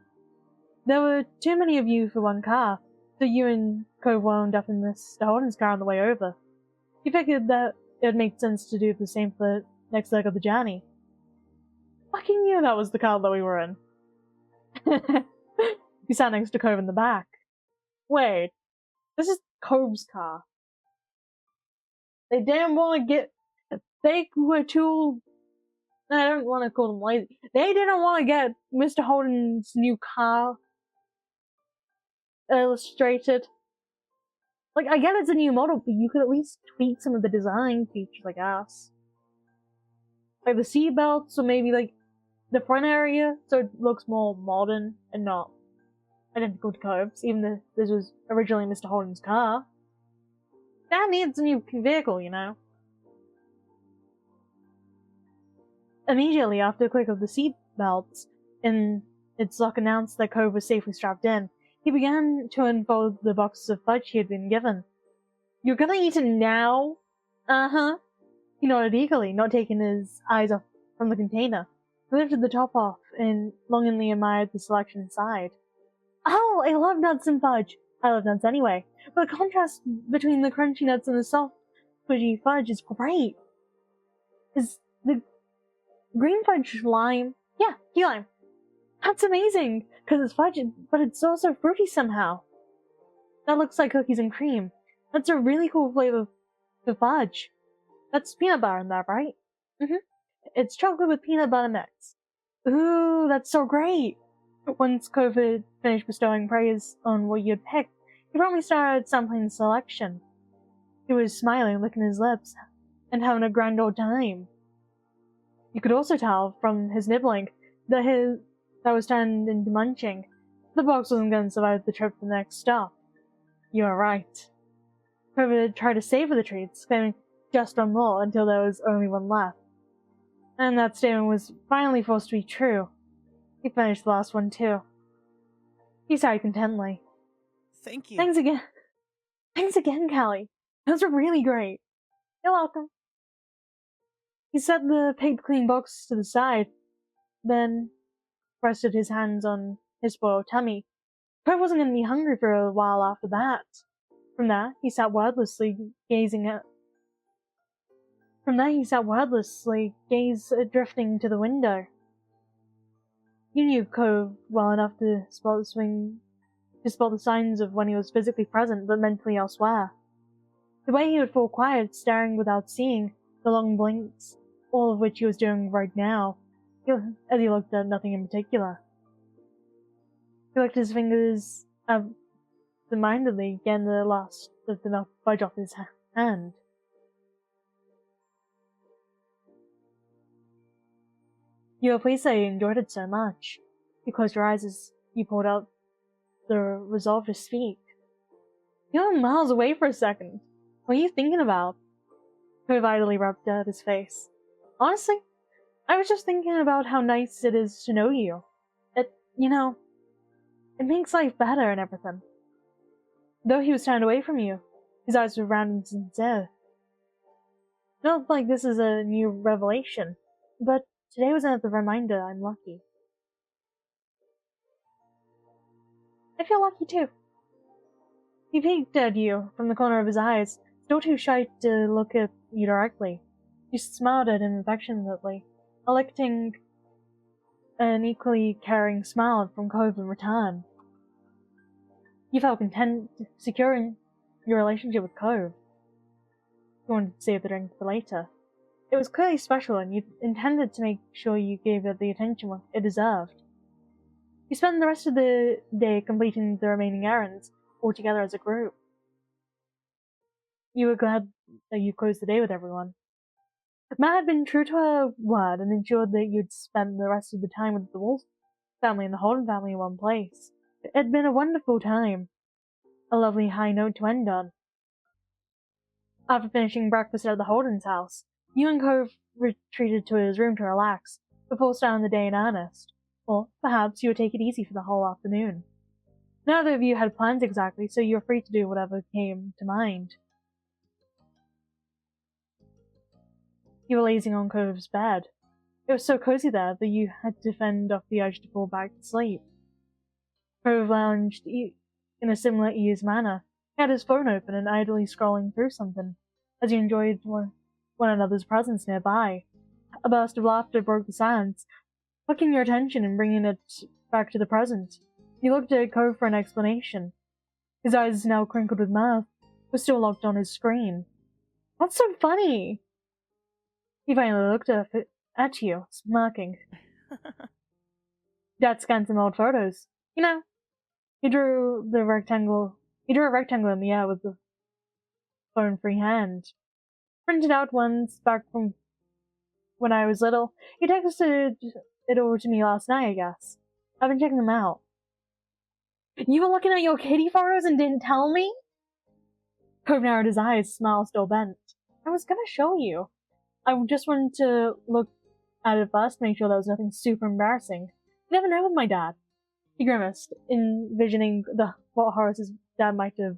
There were too many of you for one car, so you and Cove wound up in Mr. Holden's car on the way over. He figured that it would make sense to do the same for the next leg of the journey. Fucking knew that was the car that we were in. He sat next to Cove in the back. Wait, this is Cove's car. They didn't want to they were too, I don't want to call them lazy. They didn't want to get Mr. Holden's new car illustrated. Like, I get it's a new model, but you could at least tweak some of the design features, I guess. Like the seat belts, or maybe like the front area, so it looks more modern and not identical to Cove's, even though this was originally Mr. Holden's car. Dad needs a new vehicle, you know. Immediately after the click of the seat belts in its lock announced that Cove was safely strapped in, he began to unfold the boxes of fudge he had been given. You're gonna eat it now? Uh-huh. He nodded eagerly, not taking his eyes off from the container. He lifted the top off and longingly admired the selection inside. Oh, I love nuts and fudge. I love nuts anyway, but the contrast between the crunchy nuts and the soft squishy fudge is great. Is the green fudge lime? Yeah, key lime. That's amazing, because it's fudge, but it's also fruity somehow. That looks like cookies and cream. That's a really cool flavor for fudge. That's peanut butter in that, right? It's chocolate with peanut butter mix. Ooh, that's so great! Once Cove had finished bestowing praise on what you'd picked, he promptly started sampling the selection. He was smiling, licking his lips, and having a grand old time. You could also tell from his nibbling that was turned into munching. The box wasn't going to survive the trip to the next stop. You were right. Cove had tried to savor the treats, claiming just one more until there was only one left. And that statement was finally forced to be true. He finished the last one too. He sighed contentedly. Thank you. Thanks again. Thanks again, Callie. Those were really great. You're welcome. He set the pigged clean box to the side, then rested his hands on his spoiled tummy. Cove wasn't going to be hungry for a while after that. From there, he sat wordlessly, drifting to the window. You knew Cove well enough to spot the signs of when he was physically present but mentally elsewhere. The way he would fall quiet, staring without seeing, the long blinks, all of which he was doing right now, as he looked at nothing in particular. He licked his fingers absent-mindedly, getting the last of the milk fudge off his hand. You were pleased that you enjoyed it so much. You closed your eyes as you pulled out the resolve to speak. You were miles away for a second. What are you thinking about? Cove idly rubbed at his face. Honestly, I was just thinking about how nice it is to know you. It makes life better and everything. Though he was turned away from you, his eyes were round and sincere. Not like this is a new revelation, but today was another reminder I'm lucky. I feel lucky too. He peeked at you from the corner of his eyes, still too shy to look at you directly. You smiled at him affectionately, electing an equally caring smile from Cove in return. You felt content securing your relationship with Cove. You wanted to save the drink for later. It was clearly special, and you intended to make sure you gave it the attention it deserved. You spent the rest of the day completing the remaining errands, all together as a group. You were glad that you closed the day with everyone. Matt had been true to her word and ensured that you'd spend the rest of the time with the Wolf family and the Holden family in one place. It had been a wonderful time. A lovely high note to end on. After finishing breakfast at the Holden's house, you and Cove retreated to his room to relax, before starting the day in earnest. Or perhaps you would take it easy for the whole afternoon. Neither of you had plans exactly, so you were free to do whatever came to mind. You were lazing on Cove's bed. It was so cozy there that you had to fend off the urge to fall back to sleep. Cove lounged in a similar ease manner. He had his phone open and idly scrolling through something, as you enjoyed one another's presence nearby. A burst of laughter broke the silence, hooking your attention and bringing it back to the present. You looked at Cove for an explanation. His eyes, now crinkled with mirth, were still locked on his screen. What's so funny? He finally looked at you, smirking. Dad scanned some old photos. He drew a rectangle in the air with the phone-free hand. Printed out ones back from when I was little. He texted it over to me last night, I guess. I've been checking them out. You were looking at your kitty photos and didn't tell me? Cove narrowed his eyes, smile still bent. I was gonna show you. I just wanted to look at it first, make sure there was nothing super embarrassing. You never know with my dad. He grimaced, envisioning what horrors his dad might have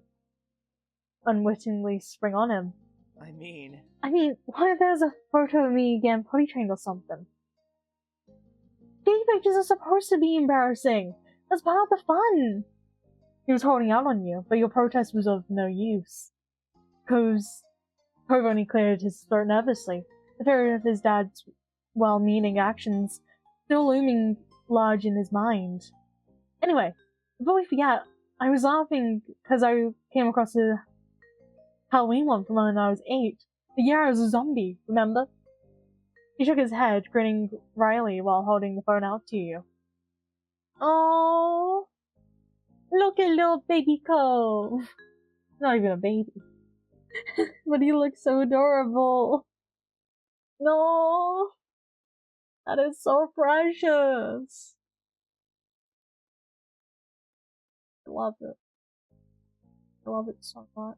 unwittingly spring on him. I mean, what if there's a photo of me getting potty trained or something? Kitty pictures are supposed to be embarrassing. That's part of the fun. He was holding out on you, but your protest was of no use. Cove's Cove only cleared his throat nervously, the fear of his dad's well-meaning actions still looming large in his mind. Anyway, before we forget, I was laughing because I came across a Halloween one from when I was 8. The year I was a zombie, remember? He shook his head, grinning wryly while holding the phone out to you. Oh, look at little baby Cove. Not even a baby. But he looks so adorable. No, that is so precious. I love it. I love it so much.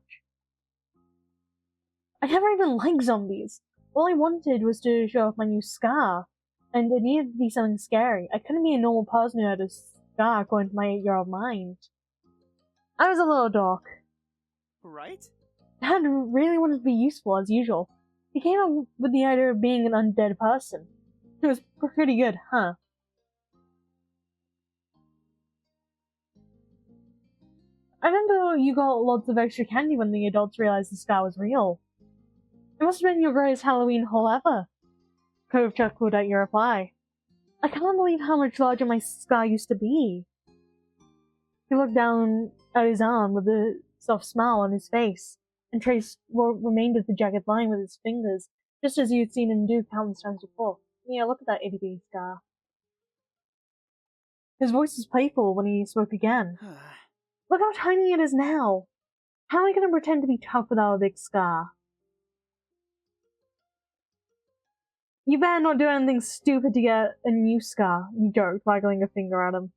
I never even liked zombies. All I wanted was to show off my new scar, and it needed to be something scary. I couldn't be a normal person who had a scar according to my 8-year-old mind. I was a little dork. Right? Dad really wanted to be useful, as usual. He came up with the idea of being an undead person. It was pretty good, huh? I remember you got lots of extra candy when the adults realized the scar was real. It must have been your greatest Halloween haul ever. Cove chuckled at your reply. I can't believe how much larger my scar used to be. He looked down at his arm with a soft smile on his face, and traced what remained of the jagged line with his fingers, just as you'd seen him do countless times before. Yeah, look at that itty-bitty scar. His voice was playful when he spoke again. Look how tiny it is now. How am I going to pretend to be tough without a big scar? You better not do anything stupid to get a new scar, you joked, waggling a finger at him.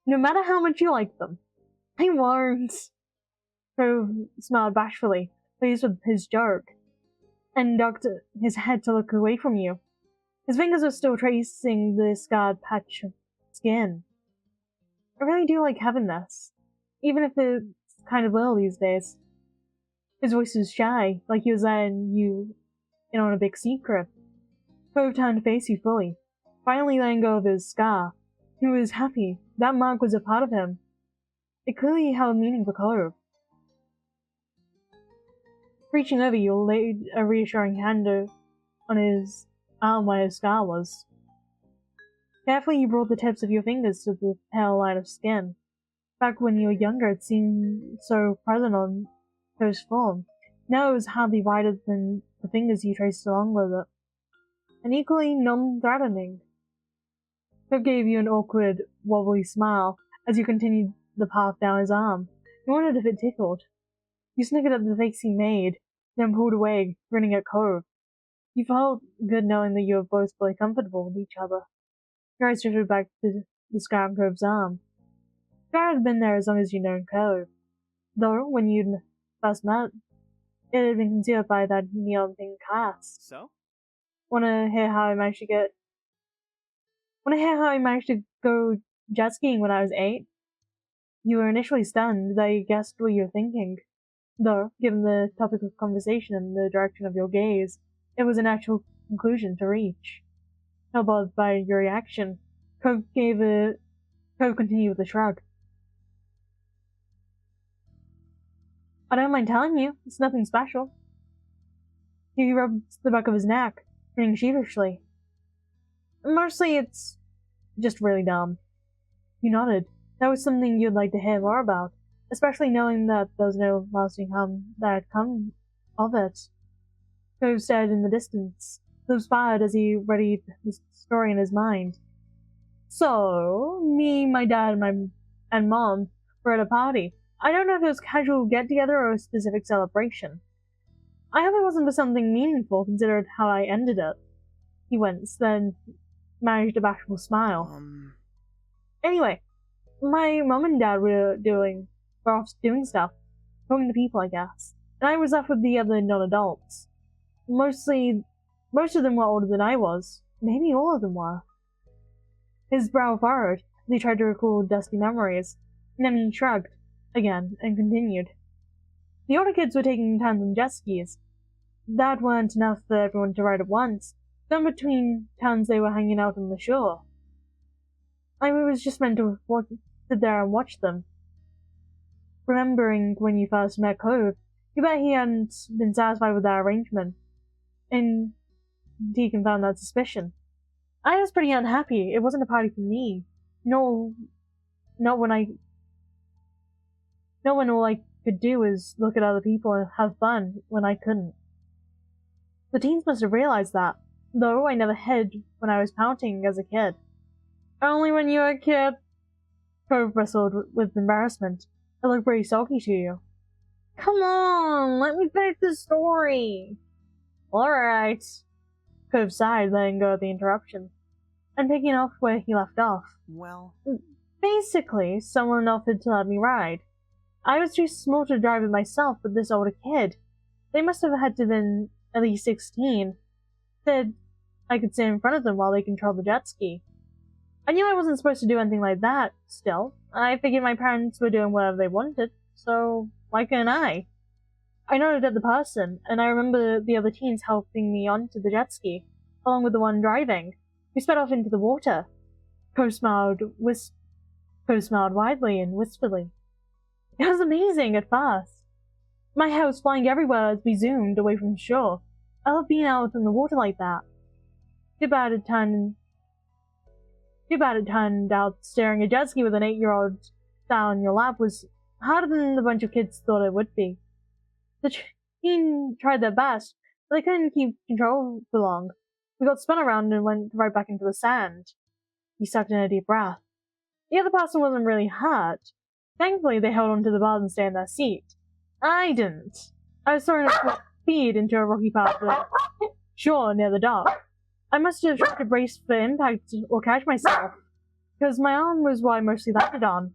No matter how much you like them. I won't. Cove smiled bashfully, pleased with his joke, and ducked his head to look away from you. His fingers were still tracing the scarred patch of skin. I really do like having this, even if it's kind of little these days. His voice was shy, like he was letting you in on a big secret. Cove turned to face you fully, finally letting go of his scar. He was happy. That mark was a part of him. It clearly held meaning for Cove. Reaching over, you laid a reassuring hand on his arm where his scar was. Carefully, you brought the tips of your fingers to the pale line of skin. Back when you were younger, it seemed so present on Cove's form. Now it was hardly wider than the fingers you traced along with it, and equally non-threatening. Cove gave you an awkward, wobbly smile as you continued the path down his arm. You wondered if it tickled. You snickered at the face he made, then pulled away, grinning at Cove. You felt good knowing that you were both fully comfortable with each other. Your eyes drifted back to the scar on Cove's arm. The scar had been there as long as you'd known Cove, though when you'd first met, it had been concealed by that neon pink cast. So? Wanna hear how I managed to go jet skiing when I was 8? You were initially stunned that you guessed what you were thinking. Though, given the topic of conversation and the direction of your gaze, it was a natural conclusion to reach. Not bothered by your reaction, Cove continued with a shrug. I don't mind telling you, it's nothing special. He rubbed the back of his neck, grinning sheepishly. Mostly it's just really dumb. You nodded. That was something you'd like to hear more about, especially knowing that there was no lasting harm that had come of it. Cove stared in the distance, inspired as he readied his story in his mind. So, me, my dad, and mom were at a party. I don't know if it was a casual get-together or a specific celebration. I hope it wasn't for something meaningful, considered how I ended it. He winced, then managed a bashful smile. Anyway, my mom and dad were off doing stuff, talking to people, I guess, and I was left with the other non-adults. Most of them were older than I was. Maybe all of them were. His brow furrowed as he tried to recall dusty memories, and then he shrugged again and continued. The older kids were taking turns on jet skis. That weren't enough for everyone to ride at once. Then between turns they were hanging out on the shore. I was just meant to sit there and watch them. Remembering when you first met Cove, You bet he hadn't been satisfied with that arrangement, and he confirmed that suspicion. I was pretty unhappy. It wasn't a party for me. No, not when all I could do was look at other people and have fun when I couldn't. The teens must have realized that, though I never hid when I was pouting as a kid. Only when you were a kid. Cove bristled with embarrassment. It looked pretty sulky to you. Come on, let me finish the story. Alright. Cove sighed, letting go of the interruption, and picking up where he left off. Well, basically, someone offered to let me ride. I was too small to drive it myself, but this older kid. They must have had to have been at least 16. Said I could sit in front of them while they controlled the jet ski. I knew I wasn't supposed to do anything like that, still. I figured my parents were doing whatever they wanted, so why couldn't I? I nodded at the person, and I remember the other teens helping me onto the jet ski, along with the one driving. We sped off into the water. Cove smiled widely and wistfully. It was amazing at first. My hair was flying everywhere as we zoomed away from shore. I love being out in the water like that. Too bad it turned out steering a jet ski with an 8-year-old down your lap was harder than the bunch of kids thought it would be. The teen tried their best, but they couldn't keep control for long. We got spun around and went right back into the sand. He sucked in a deep breath. The other person wasn't really hurt. Thankfully, they held onto the bars and stayed in their seat. I didn't. I was thrown at speed into a rocky part of the shore near the dock. I must have tried to brace for impact or catch myself, because my arm was what I mostly landed on.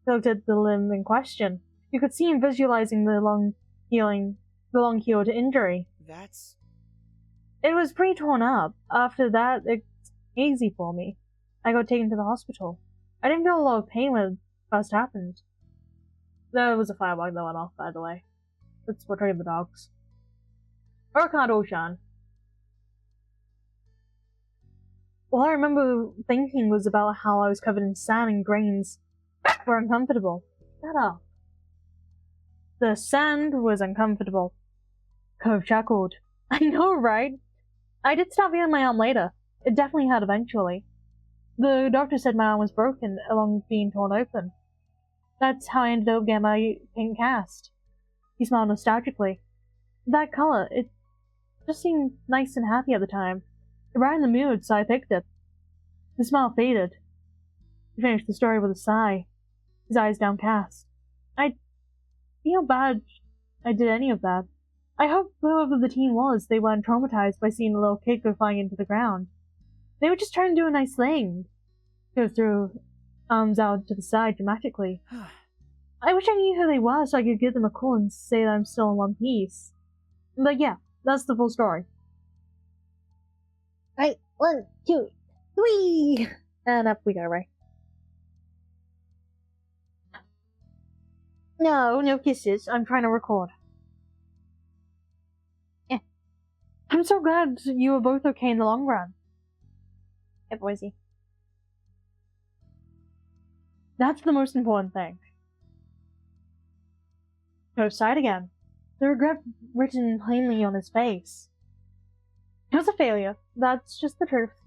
He looked at the limb in question. You could see him visualizing the long-healed injury. It was pretty torn up. After that, it's easy for me. I got taken to the hospital. I didn't feel a lot of pain when it first happened. There was a firebug that went off, by the way. That's what triggered the dogs. Ocean. All I remember thinking was about how I was covered in sand and grains were uncomfortable. Shut up. The sand was uncomfortable. Cove chuckled. I know, right? I did start feeling my arm later. It definitely hurt eventually. The doctor said my arm was broken, along with being torn open. That's how I ended up getting my pink cast. He smiled nostalgically. That color, it just seemed nice and happy at the time. It brightened the mood, so I picked it. The smile faded. He finished the story with a sigh, his eyes downcast. I feel bad I did any of that. I hope whoever the teen was, they weren't traumatized by seeing a little kid go flying into the ground. They were just trying to do a nice thing. Go through arms out to the side dramatically. I wish I knew who they were so I could give them a call and say that I'm still in one piece. But yeah, that's the full story. Right, 1, 2, 3! And up we go, right? No kisses. I'm trying to record. I'm so glad you were both okay in the long run. Yeah, boysy. That's the most important thing. Cove sighed again, the regret written plainly on his face. It was a failure. That's just the truth.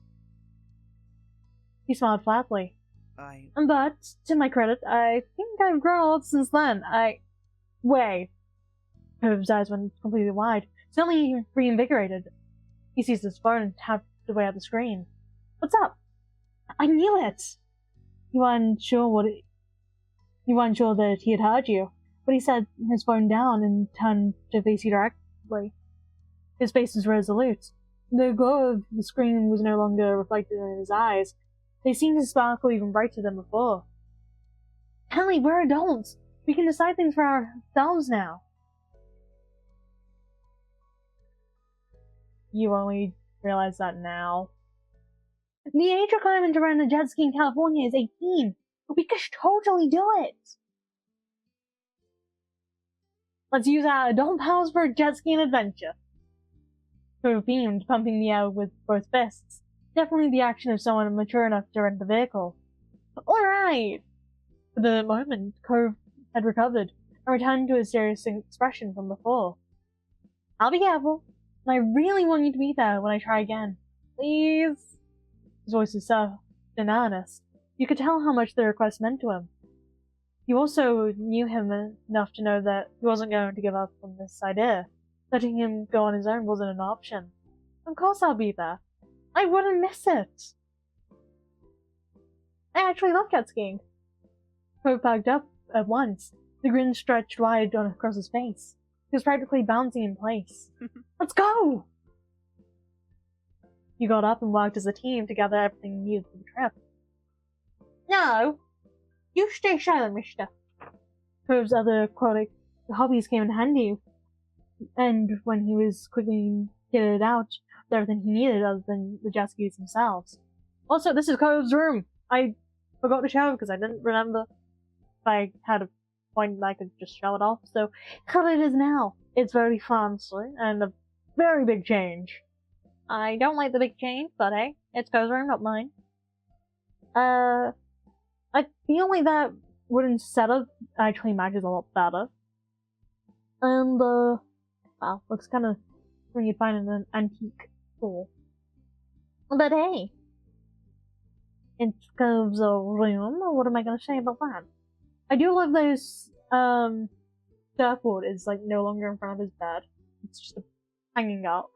He smiled flatly. But, to my credit, I think I've grown a lot since then. Wait. Cove's eyes went completely wide, suddenly reinvigorated. He seized his phone and tapped away at the screen. What's up? I knew it! He wasn't sure that he had heard you, but he set his phone down and turned to face you directly. His face was resolute. The glow of the screen was no longer reflected in his eyes. They seemed to sparkle even brighter than before. Ellie, we're adults. We can decide things for ourselves now. You only realize that now. The age requirement to run a jet ski in California is 18, but we could totally do it. Let's use our adult powers for a jet ski adventure. Cove beamed, pumping the air with both fists. Definitely the action of someone mature enough to rent the vehicle. Alright! For the moment, Cove had recovered. and returned to his serious expression from before. I'll be careful, and I really want you to be there when I try again. Please? His voice was soft and earnest. You could tell how much the request meant to him. You also knew him enough to know that he wasn't going to give up on this idea. Letting him go on his own wasn't an option. Of course I'll be there. I wouldn't miss it. I actually love jet skiing. Cove backed up at once. The grin stretched wide across his face. He was practically bouncing in place. Let's go! You got up and worked as a team to gather everything you needed for the trip. No! You stay silent, mister. Cove's other aquatic hobbies came in handy, and when he was quickly kitted out with everything he needed other than the jet skis themselves. Also, this is Cove's room. I forgot to show it because I didn't remember if I had a point I could just show it off, so here it is now. It's very fancy and a very big change. I don't like the big change, but hey, it's Cove's room, not mine. I feel like that wooden setup actually matches a lot better. And, well, looks kind of when you'd find in an antique store. But hey, it's Cove's room. What am I gonna say about that? I do love those, surfboard is, like, no longer in front of his bed. It's just hanging up.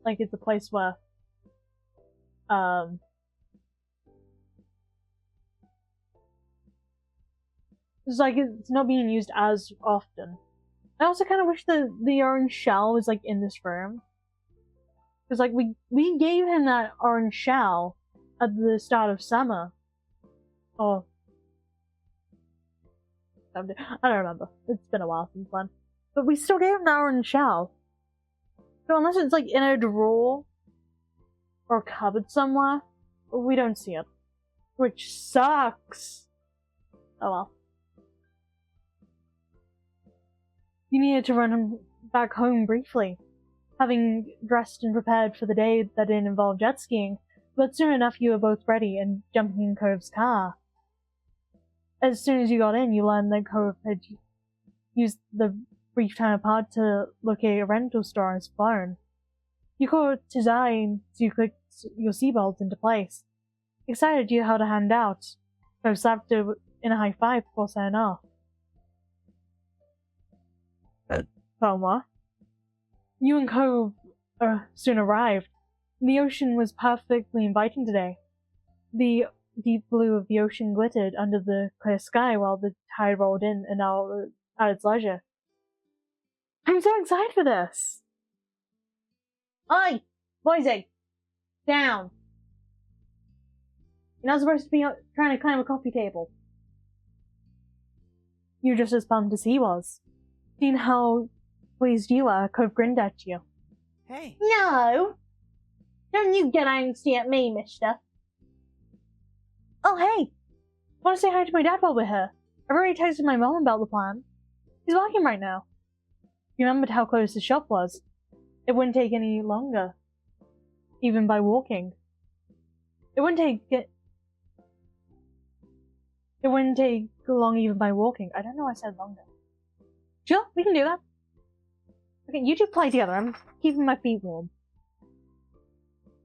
Like, it's a place where, it's like it's not being used as often. I also kind of wish the orange shell was, like, in this room. Because, like, we gave him that orange shell at the start of summer. Oh. I don't remember. It's been a while since then. But we still gave him that orange shell. So unless it's, like, in a drawer or a cupboard somewhere, we don't see it. Which sucks. Oh well. You needed to run him back home briefly, having dressed and prepared for the day that didn't involve jet skiing, but soon enough you were both ready and jumping in Cove's car. As soon as you got in, you learned that Cove had used the brief time apart to locate a rental store on his phone. You caught his eye and you clicked your seatbelt into place. Excited, you held a hand out. Cove slapped it in a high five before saying off. What? You and Cove soon arrived. The ocean was perfectly inviting today. The deep blue of the ocean glittered under the clear sky while the tide rolled in and out at its leisure. I'm so excited for this! Oi! Boise! Down! You're not supposed to be trying to climb a coffee table. You were just as bummed as he was. Seeing how pleased you were, Cove grinned at you. Hey. No! Don't you get angsty at me, mister. Oh, hey! Want to say hi to my dad while we're here? I've already texted my mom about the plan. He's working right now. You remembered how close his shop was. It wouldn't take any longer. Even by walking. It wouldn't take long even by walking. I don't know why I said longer. Sure, we can do that. Okay, you two play together. I'm keeping my feet warm.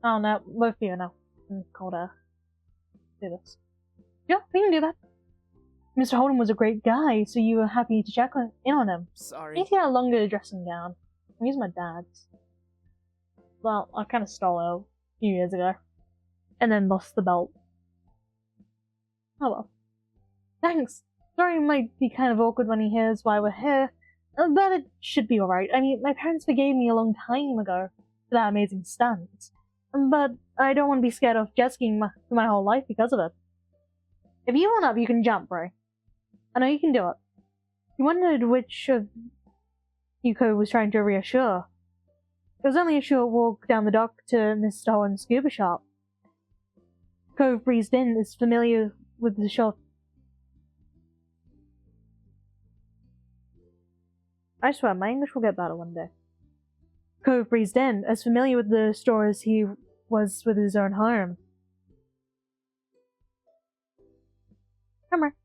Oh no, both of you are now in cold air. Do this. Yeah, we can do that. Mr. Holden was a great guy, so you were happy to check in on him. Sorry. I need to get a longer dressing gown. I'm using my dad's. Well, I kind of stole it a few years ago. And then lost the belt. Oh well. Thanks. Sorry it might be kind of awkward when he hears why we're here, but it should be alright. I mean, my parents forgave me a long time ago for that amazing stunt. But I don't want to be scared of jet skiing for my whole life because of it. If you want up, you can jump, bro. I know you can do it. You wondered which of Yuko was trying to reassure. It was only a short walk down the dock to Mr. Holland's scuba shop. Cove breezed in, is familiar with the shop. I swear, my English will get better one day. Cove breezed in, as familiar with the store as he was with his own home. Come here.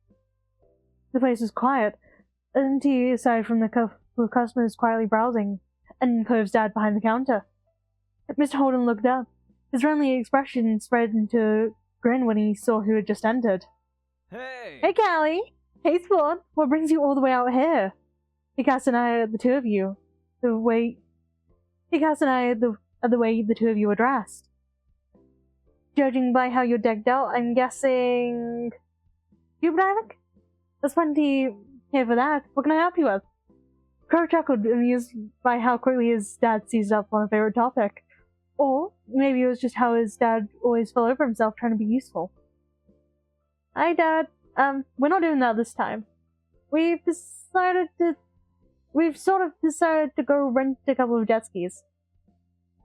The place was quiet, empty aside from the couple of customers quietly browsing, and Cove's dad behind the counter. Mr. Holden looked up. His friendly expression spread into a grin when he saw who had just entered. Hey! Hey, Callie! Hey, Spawn! What brings you all the way out here? He cast an eye at the two of you. At the way the two of you were dressed. Judging by how you're decked out, I'm guessing... scuba diving? There's plenty here for that. What can I help you with? Crow chuckled, amused by how quickly his dad seized up on a favorite topic. Or maybe it was just how his dad always fell over himself trying to be useful. Hi, Dad. We're not doing that this time. We've sort of decided to go rent a couple of jet skis.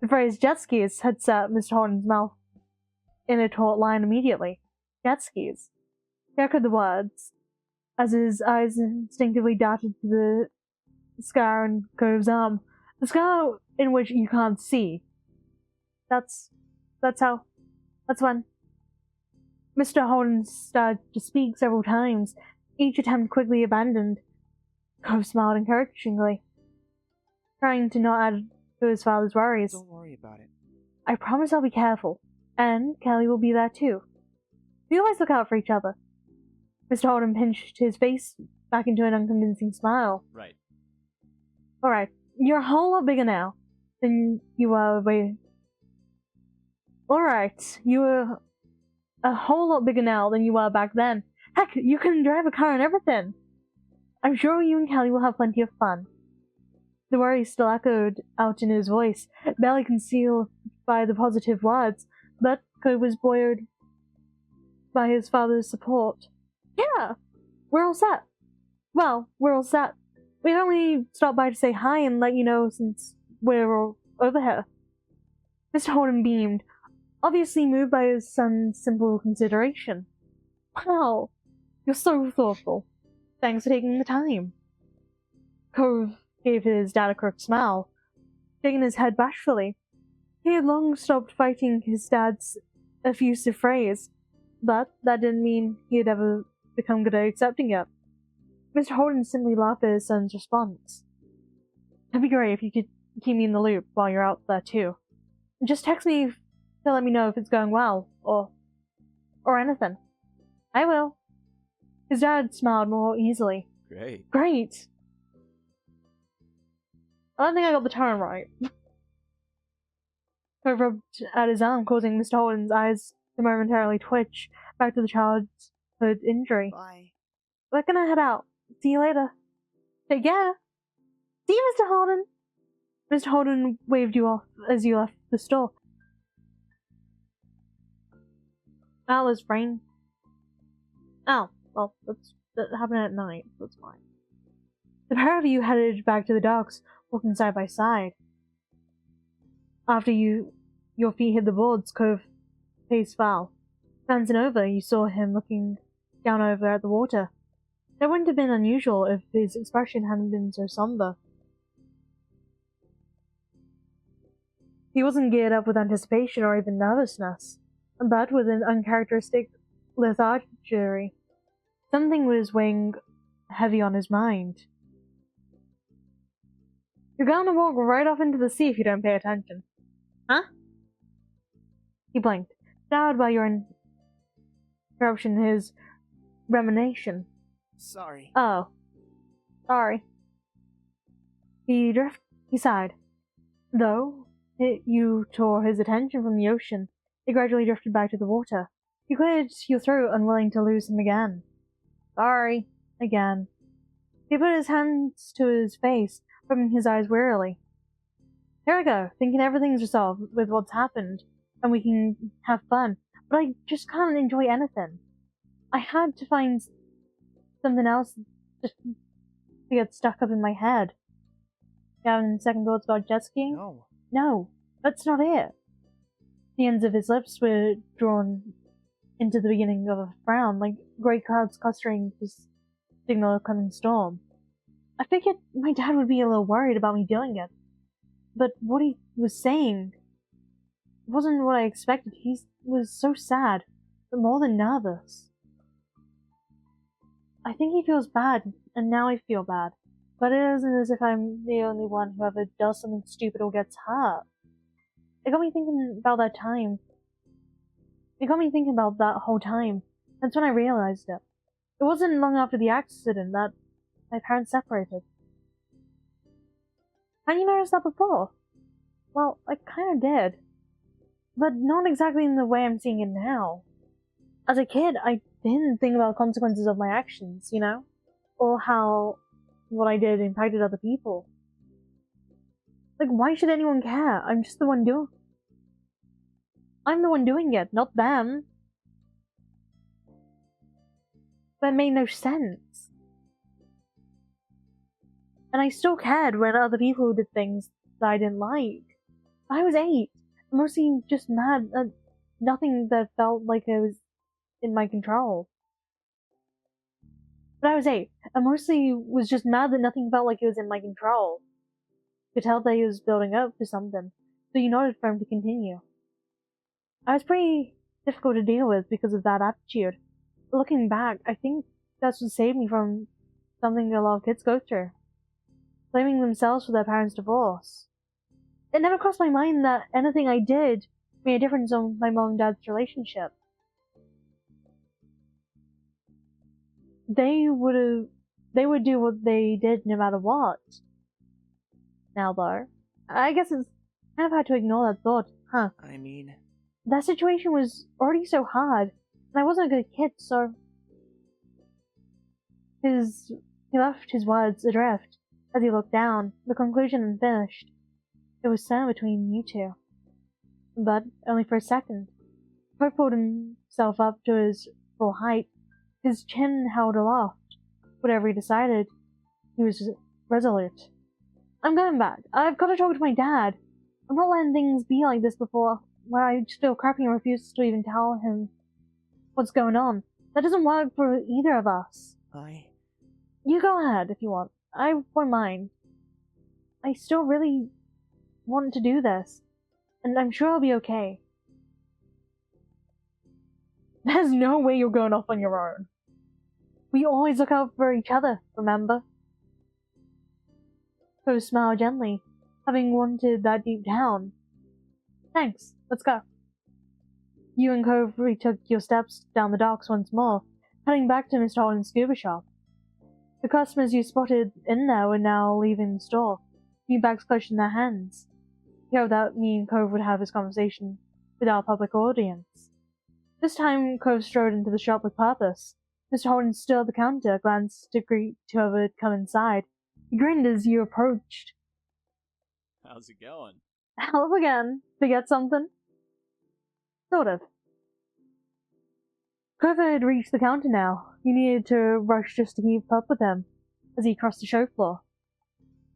The phrase jet skis had set Mr. Holden's mouth in a taut line immediately. Jet skis. He echoed the words, as his eyes instinctively darted to the scar on Cove's arm. The scar in which you can't see. That's when Mr. Holden started to speak several times, each attempt quickly abandoned. Cove smiled encouragingly, trying to not add to his father's worries. Don't worry about it. I promise I'll be careful, and Kelly will be there too. We always look out for each other. Mr. Holden pinched his face back into an unconvincing smile. Right. Alright, you're a whole lot bigger now than you were Alright, you were a whole lot bigger now than you were back then. Heck, you can drive a car and everything. I'm sure you and Kelly will have plenty of fun. The worry still echoed out in his voice, barely concealed by the positive words, but Cove was buoyed by his father's support. Yeah, we're all set. Well, we're all set. We only stopped by to say hi and let you know since we're all over here. Mr. Holden beamed, obviously moved by his son's simple consideration. Wow, you're so thoughtful. Thanks for taking the time. Cove gave his dad a crooked smile, shaking his head bashfully. He had long stopped fighting his dad's effusive phrase, but that didn't mean he had ever become good at accepting it. Mr. Holden simply laughed at his son's response. It'd be great if you could keep me in the loop while you're out there too. Just text me to let me know if it's going well, or anything. I will. His dad smiled more easily. Great. I don't think I got the tone right. Cove rubbed at his arm, causing Mr. Holden's eyes to momentarily twitch back to the childhood injury. Bye. We're gonna head out. See you later. Take care. See you, Mr. Holden. Mr. Holden waved you off as you left the store. Alice brain. Oh, well, that happened at night. That's fine. The pair of you headed back to the docks, walking side by side. After your feet hit the boards, Cove face fell. Glancing over, you saw him looking down over at the water. That wouldn't have been unusual if his expression hadn't been so somber. He wasn't geared up with anticipation or even nervousness, but with an uncharacteristic lethargy. Something was weighing heavy on his mind. You're going to walk right off into the sea if you don't pay attention. Huh? He blinked, startled by your interruption, his rumination. Sorry. Oh. Sorry. He sighed. Though you tore his attention from the ocean, it gradually drifted back to the water. You cleared your throat, unwilling to lose him again. Sorry. Again. He put his hands to his face, rubbing his eyes wearily. Here I go, thinking everything's resolved with what's happened, and we can have fun, but I just can't enjoy anything. I had to find something else just to get stuck up in my head. You having second thoughts about jet skiing? No. No, that's not it. The ends of his lips were drawn into the beginning of a frown, like grey clouds clustering to signal a coming storm. I figured my dad would be a little worried about me doing it, but what he was saying wasn't what I expected. He was so sad, but more than nervous. I think he feels bad, and now I feel bad. But it isn't as if I'm the only one who ever does something stupid or gets hurt. It got me thinking about that time. It got me thinking about that whole time. That's when I realized it. It wasn't long after the accident that my parents separated. Hadn't you noticed that before? Well, I kinda did. But not exactly in the way I'm seeing it now. As a kid, I didn't think about consequences of my actions, you know? Or how what I did impacted other people. Like, why should anyone care? I'm just the one doing it, not them. That made no sense. And I still cared when other people did things that I didn't like. I was 8. I'm mostly just mad at nothing that felt like it was in my control. But I was 8. I mostly was just mad that nothing felt like it was in my control. Could tell that he was building up to something, so you nodded for him to continue. I was pretty difficult to deal with because of that attitude. But looking back, I think that's what saved me from something a lot of kids go through. Blaming themselves for their parents' divorce. It never crossed my mind that anything I did made a difference on my mom and dad's relationship. They would do what they did no matter what. Now though, I guess it's kind of hard to ignore that thought, huh? I mean... That situation was already so hard, and I wasn't a good kid, so... He left his words adrift as he looked down, the conclusion unfinished. It was set between you two. But only for a second. Poe pulled himself up to his full height, his chin held aloft. Whatever he decided, he was resolute. I'm going back. I've got to talk to my dad. I'm not letting things be like this before, where I just feel crappy and refuse to even tell him what's going on. That doesn't work for either of us. You go ahead if you want. I won't mind. I still really want to do this, and I'm sure I'll be okay. There's no way you're going off on your own. We always look out for each other, remember? Poe smiled gently, having wanted that deep down. Thanks, let's go. You and Cove retook your steps down the docks once more, heading back to Mr. Holden's scuba shop. The customers you spotted in there were now leaving the store, new bags clutched in their hands. You hoped that me and Cove would have his conversation with our public audience. This time, Cove strode into the shop with purpose. Mr. Holden stood at the counter, glanced to greet whoever had come inside. He grinned as you approached. How's it going? Hello again. Forget something? Sort of. Cove had reached the counter now. You needed to rush just to keep up with him as he crossed the show floor.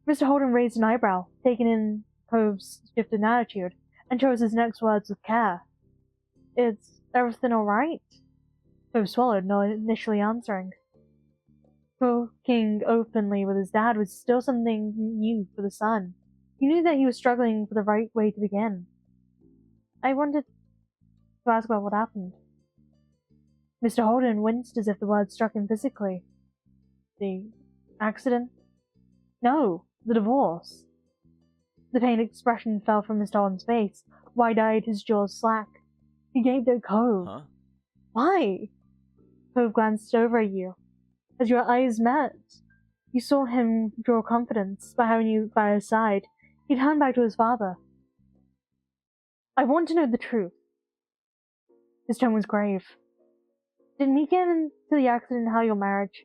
Mr. Holden raised an eyebrow, taking in Cove's shifted attitude, and chose his next words with care. Is everything alright? Cove swallowed, not initially answering. Talking openly with his dad was still something new for the son. You knew that he was struggling for the right way to begin. I wanted to ask about what happened. Mr. Holden winced as if the word struck him physically. The accident? No, the divorce. The pained expression fell from Mr. Holden's face, wide-eyed, his jaws slack. He gaped at Cove. Huh? Why? Cove glanced over at you. As your eyes met, you saw him draw confidence by having you by his side. He turned back to his father. I want to know the truth. His tone was grave. Didn't we get into the accident and how your marriage?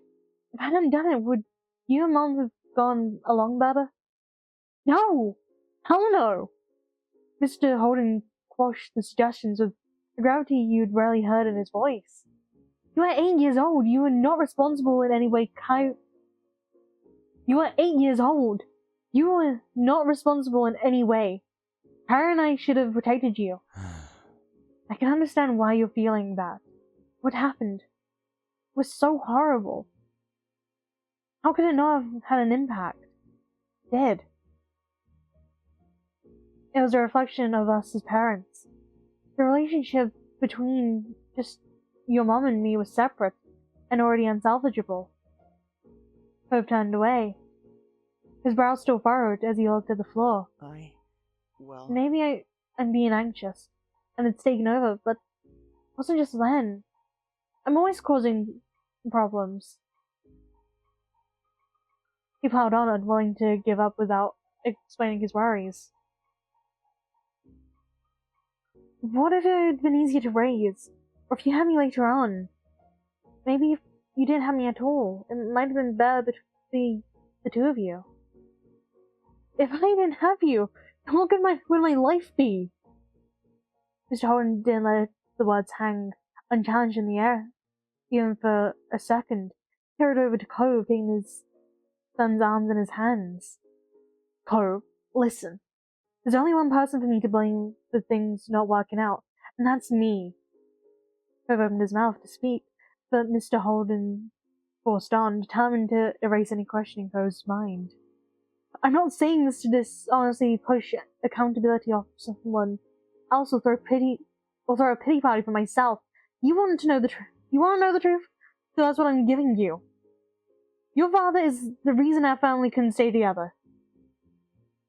If I hadn't done it, would you and Mom have gone along better? No! Hell no! Mr. Holden quashed the suggestions with a gravity you'd rarely heard in his voice. You are 8 years old. You are not responsible in any way. You are 8 years old. You are not responsible in any way. Harry and I should have protected you. I can understand why you're feeling that. What happened was so horrible. How could it not have had an impact? It did. It was a reflection of us as parents. The relationship between just your mom and me was separate and already unsalvageable. Cove turned away. His brow still furrowed as he looked at the floor. Well... Maybe I'm being anxious, and it's taken over, but it wasn't just then. I'm always causing problems. He plowed on, unwilling to give up without explaining his worries. What if it had been easier to raise? Or if you had me later on? Maybe if you didn't have me at all, it might have been better between the two of you. If I didn't have you, what would my life be? Mr. Holden didn't let the words hang unchallenged in the air, even for a second. He carried over to Cove, taking his son's arms in his hands. Cove, listen. There's only one person for me to blame for things not working out, and that's me. Cove opened his mouth to speak, but Mr. Holden forced on, determined to erase any question in Cove's mind. I'm not saying this to dishonestly push accountability off someone else or throw a pity party for myself. You want to know the truth? You want to know the truth? So that's what I'm giving you. Your father is the reason our family couldn't stay together.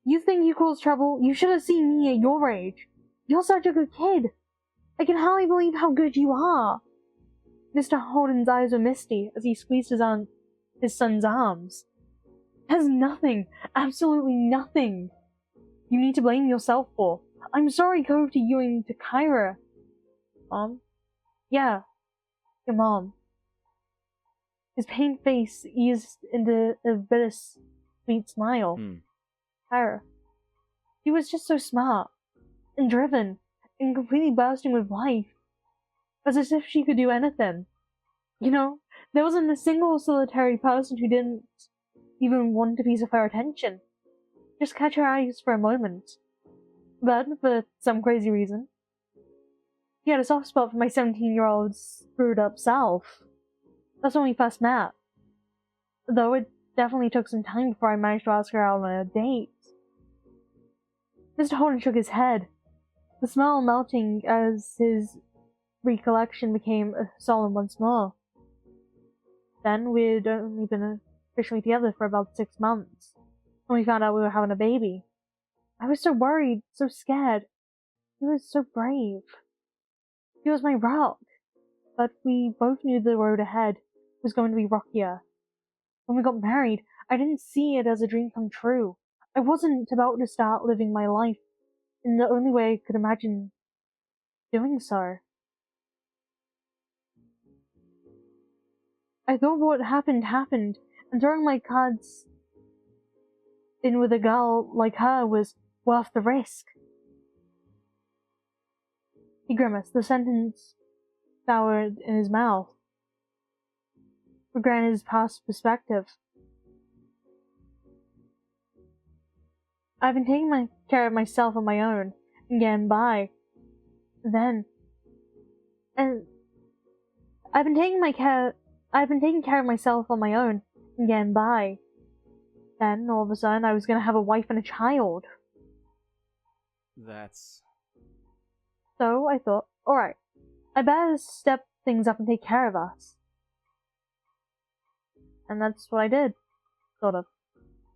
You think you caused trouble? You should have seen me at your age. You're such a good kid. I can hardly believe how good you are. Mr. Holden's eyes were misty as he squeezed his son's arms. There's nothing, absolutely nothing, you need to blame yourself for. I'm sorry, Cove, to you and to Kyra. Mom? Yeah, your mom. His pained face eased into a bittersweet smile. Kyra. She was just so smart, and driven, and completely bursting with life. As if she could do anything. You know, there wasn't a single solitary person who didn't even want a piece of her attention. Just catch her eyes for a moment. But, for some crazy reason, he had a soft spot for my 17-year-old screwed up self. That's when we first met. Though it definitely took some time before I managed to ask her out on a date. Mr. Holden shook his head, the smile melting as his recollection became solemn once more. Then we'd only been officially together for about 6 months, when we found out we were having a baby. I was so worried, so scared. He was so brave. He was my rock. But we both knew the road ahead was going to be rockier. When we got married, I didn't see it as a dream come true. I wasn't about to start living my life in the only way I could imagine doing so. I thought what happened, and throwing my cards in with a girl like her was worth the risk. He grimaced, the sentence soured in his mouth, regretting his past perspective. I've been taking care of myself on my own, and getting by. I've been taking care of myself on my own, and getting by. Then, all of a sudden, I was gonna have a wife and a child. So, I thought, alright, I better step things up and take care of us. And that's what I did. Sort of.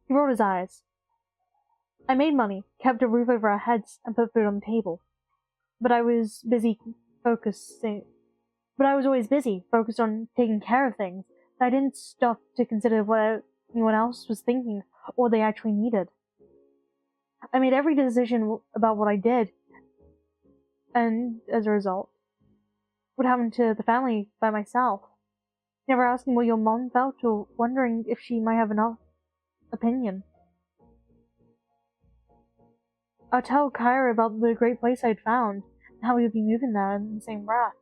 He rolled his eyes. I made money, kept a roof over our heads, and put food on the table. But I was always busy, focused on taking care of things, that I didn't stop to consider what anyone else was thinking, or they actually needed. I made every decision about what I did, and, as a result, what happened to the family by myself. Never asking what your mom felt, or wondering if she might have an opinion. I'll tell Kyra about the great place I'd found, and how we would be moving there in the same breath.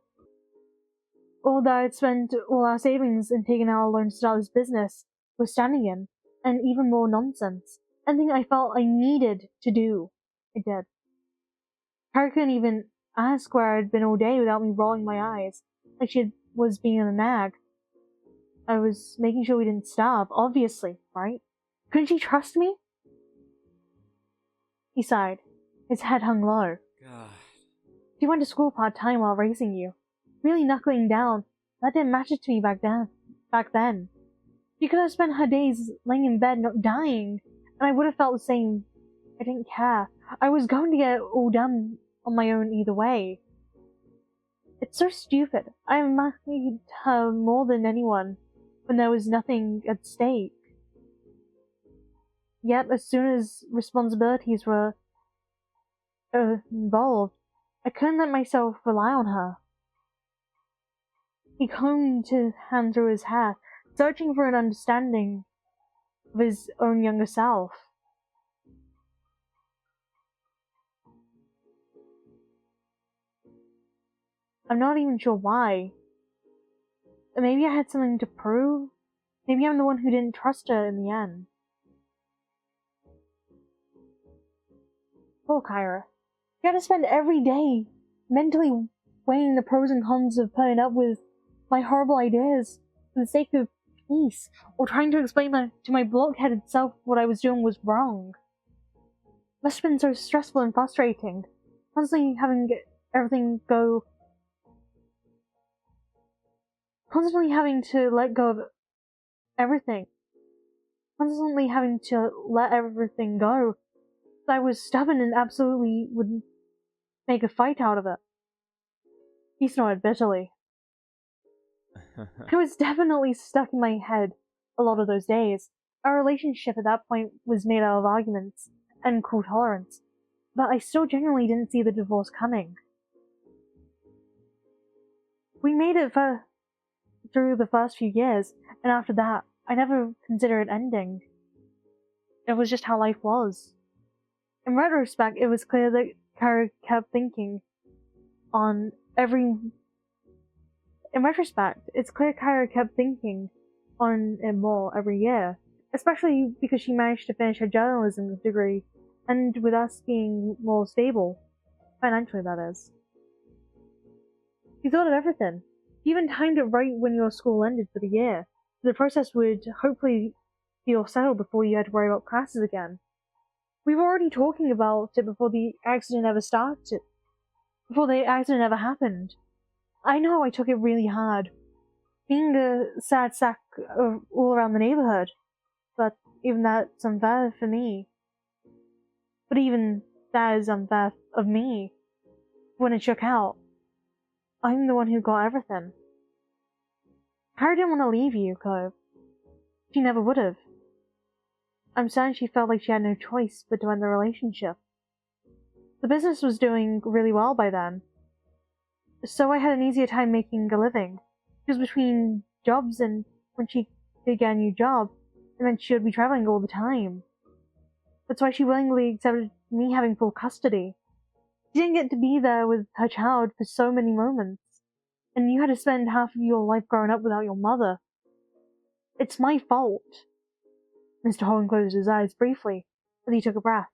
Or that I'd spent all our savings and taken out a loan to start this business we're standing in, and even more nonsense. Anything I felt I needed to do, I did. Kyra couldn't even ask where I'd been all day without me rolling my eyes, like she was being a nag. I was making sure we didn't starve, obviously, right? Couldn't she trust me? He sighed. His head hung low. God. She went to school part-time while raising you. Really knuckling down. That didn't matter to me back then. She could have spent her days laying in bed not dying, and I would have felt the same. I didn't care. I was going to get it all done on my own either way. It's so stupid. I admired her more than anyone when there was nothing at stake. Yet, as soon as responsibilities were involved, I couldn't let myself rely on her. He combed his hand through his hair, searching for an understanding of his own younger self. I'm not even sure why. Maybe I had something to prove? Maybe I'm the one who didn't trust her in the end. Poor Kyra. You had to spend every day mentally weighing the pros and cons of putting up with my horrible ideas for the sake of peace, or trying to explain to my blockheaded self what I was doing was wrong. Must have been so stressful and frustrating, constantly having to let go of everything. Constantly having to let everything go. I was stubborn and absolutely would make a fight out of it. He snorted bitterly. I was definitely stuck in my head a lot of those days. Our relationship at that point was made out of arguments and cool tolerance, but I still genuinely didn't see the divorce coming. We made it through the first few years, and after that, I never considered it ending. It was just how life was. In retrospect, it was clear that Kara kept thinking on it more every year, especially because she managed to finish her journalism degree, and with us being more stable, financially that is. She thought of everything. She even timed it right when your school ended for the year, so the process would hopefully feel settled before you had to worry about classes again. We were already talking about it before the accident ever happened. I know I took it really hard, being a sad sack all around the neighborhood, but even that's unfair for me. But even that is unfair of me. When it shook out, I'm the one who got everything. Harry didn't want to leave you, Cove. She never would have. I'm certain she felt like she had no choice but to end the relationship. The business was doing really well by then, so I had an easier time making a living. She was between jobs, and when she did get a new job, it meant she would be traveling all the time. That's why she willingly accepted me having full custody. She didn't get to be there with her child for so many moments, and you had to spend half of your life growing up without your mother. It's my fault. Mr. Holden closed his eyes briefly, as he took a breath.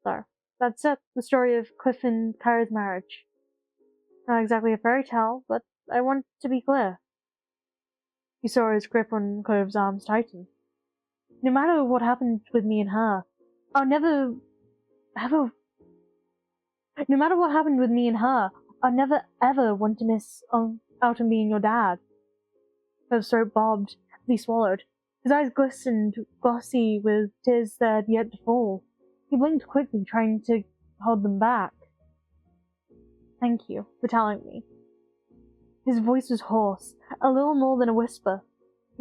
So, that's it, the story of Cliff and Kyra's marriage. Not exactly a fairy tale, but I want to be clear. He saw his grip on Cove's arms tighten. No matter what happened with me and her, I'll never ever want to miss out on being your dad. Cove's throat bobbed as he swallowed. His eyes glistened glossy with tears that had yet to fall. He blinked quickly, trying to hold them back. Thank you for telling me. His voice was hoarse, a little more than a whisper.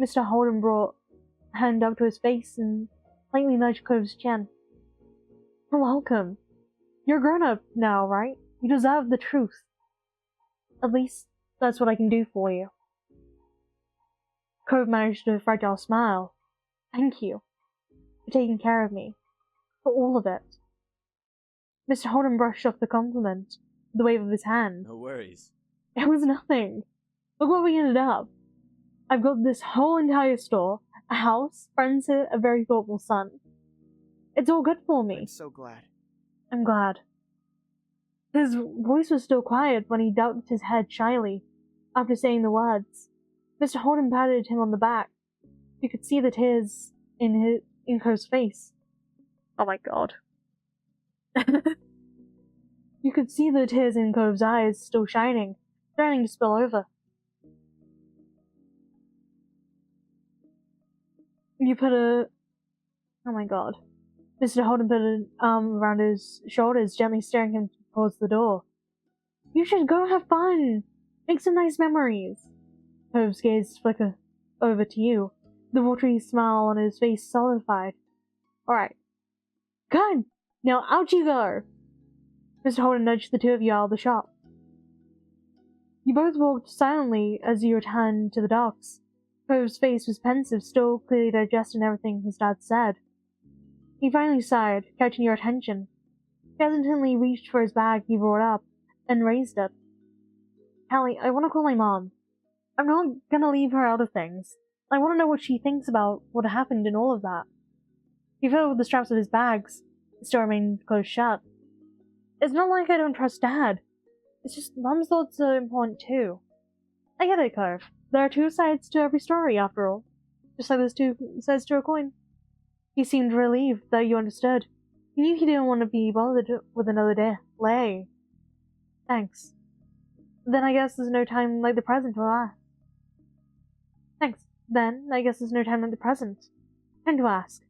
Mr. Holden brought a hand up to his face and lightly nudged Cove's chin. You're welcome. You're grown up now, right? You deserve the truth. At least, that's what I can do for you. Cove managed a fragile smile. Thank you for taking care of me. For all of it. Mr. Holden brushed off the compliment with a wave of his hand. No worries. It was nothing. Look where we ended up. I've got this whole entire store, a house, friends here, a very thoughtful son. It's all good for me. I'm so glad. I'm glad. His voice was still quiet when he ducked his head shyly after saying the words. Mr. Holden patted him on the back. You could see the tears in Cove's face. Oh my god. You could see the tears in Cove's eyes still shining, threatening to spill over. You put a... Oh my god. Mr. Holden put an arm around his shoulders, gently steering him towards the door. You should go have fun! Make some nice memories! Cove's gaze flickered over to you. The watery smile on his face solidified. Alright. Good! Now out you go! Mr. Holden nudged the two of you out of the shop. You both walked silently as you returned to the docks. Cove's face was pensive, still clearly digesting everything his dad said. He finally sighed, catching your attention. He hesitantly reached for his bag he brought up, and raised it. Callie, I want to call my mom. I'm not gonna leave her out of things. I want to know what she thinks about what happened and all of that. He fiddled with the straps of his bags. It still remained closed shut. It's not like I don't trust Dad. It's just Mom's thoughts are important too. I get it, Cove. There are two sides to every story, after all. Just like there's two sides to a coin. He seemed relieved that you understood. He knew he didn't want to be bothered with another delay. Thanks. Then I guess there's no time like the present to ask. Thanks. Then I guess there's no time like the present. Time to ask.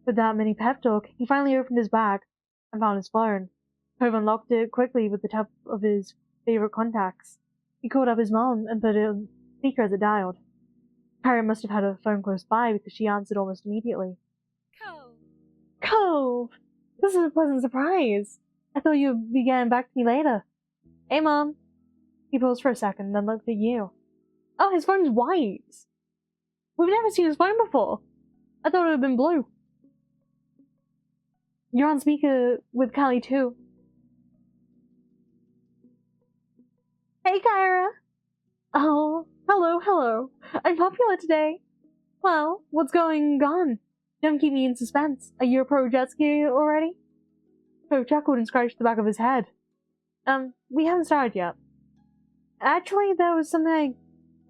With that mini pep talk, he finally opened his bag and found his phone. Cove unlocked it quickly with the tap of his favorite contacts. He called up his mom and put it on speaker as it dialed. Harry must have had a phone close by because she answered almost immediately. Cove! Cove! This is a pleasant surprise. I thought you'd be getting back to me later. Hey, Mom. He paused for a second, then looked at you. Oh, his phone's white. We've never seen his phone before. I thought it had been blue. You're on speaker with Callie, too. Hey, Kyra. Oh, hello. I'm popular today. Well, what's going on? Don't keep me in suspense. Are you a pro jet ski already? Cove chuckled and scratched the back of his head. We haven't started yet. Actually, there was something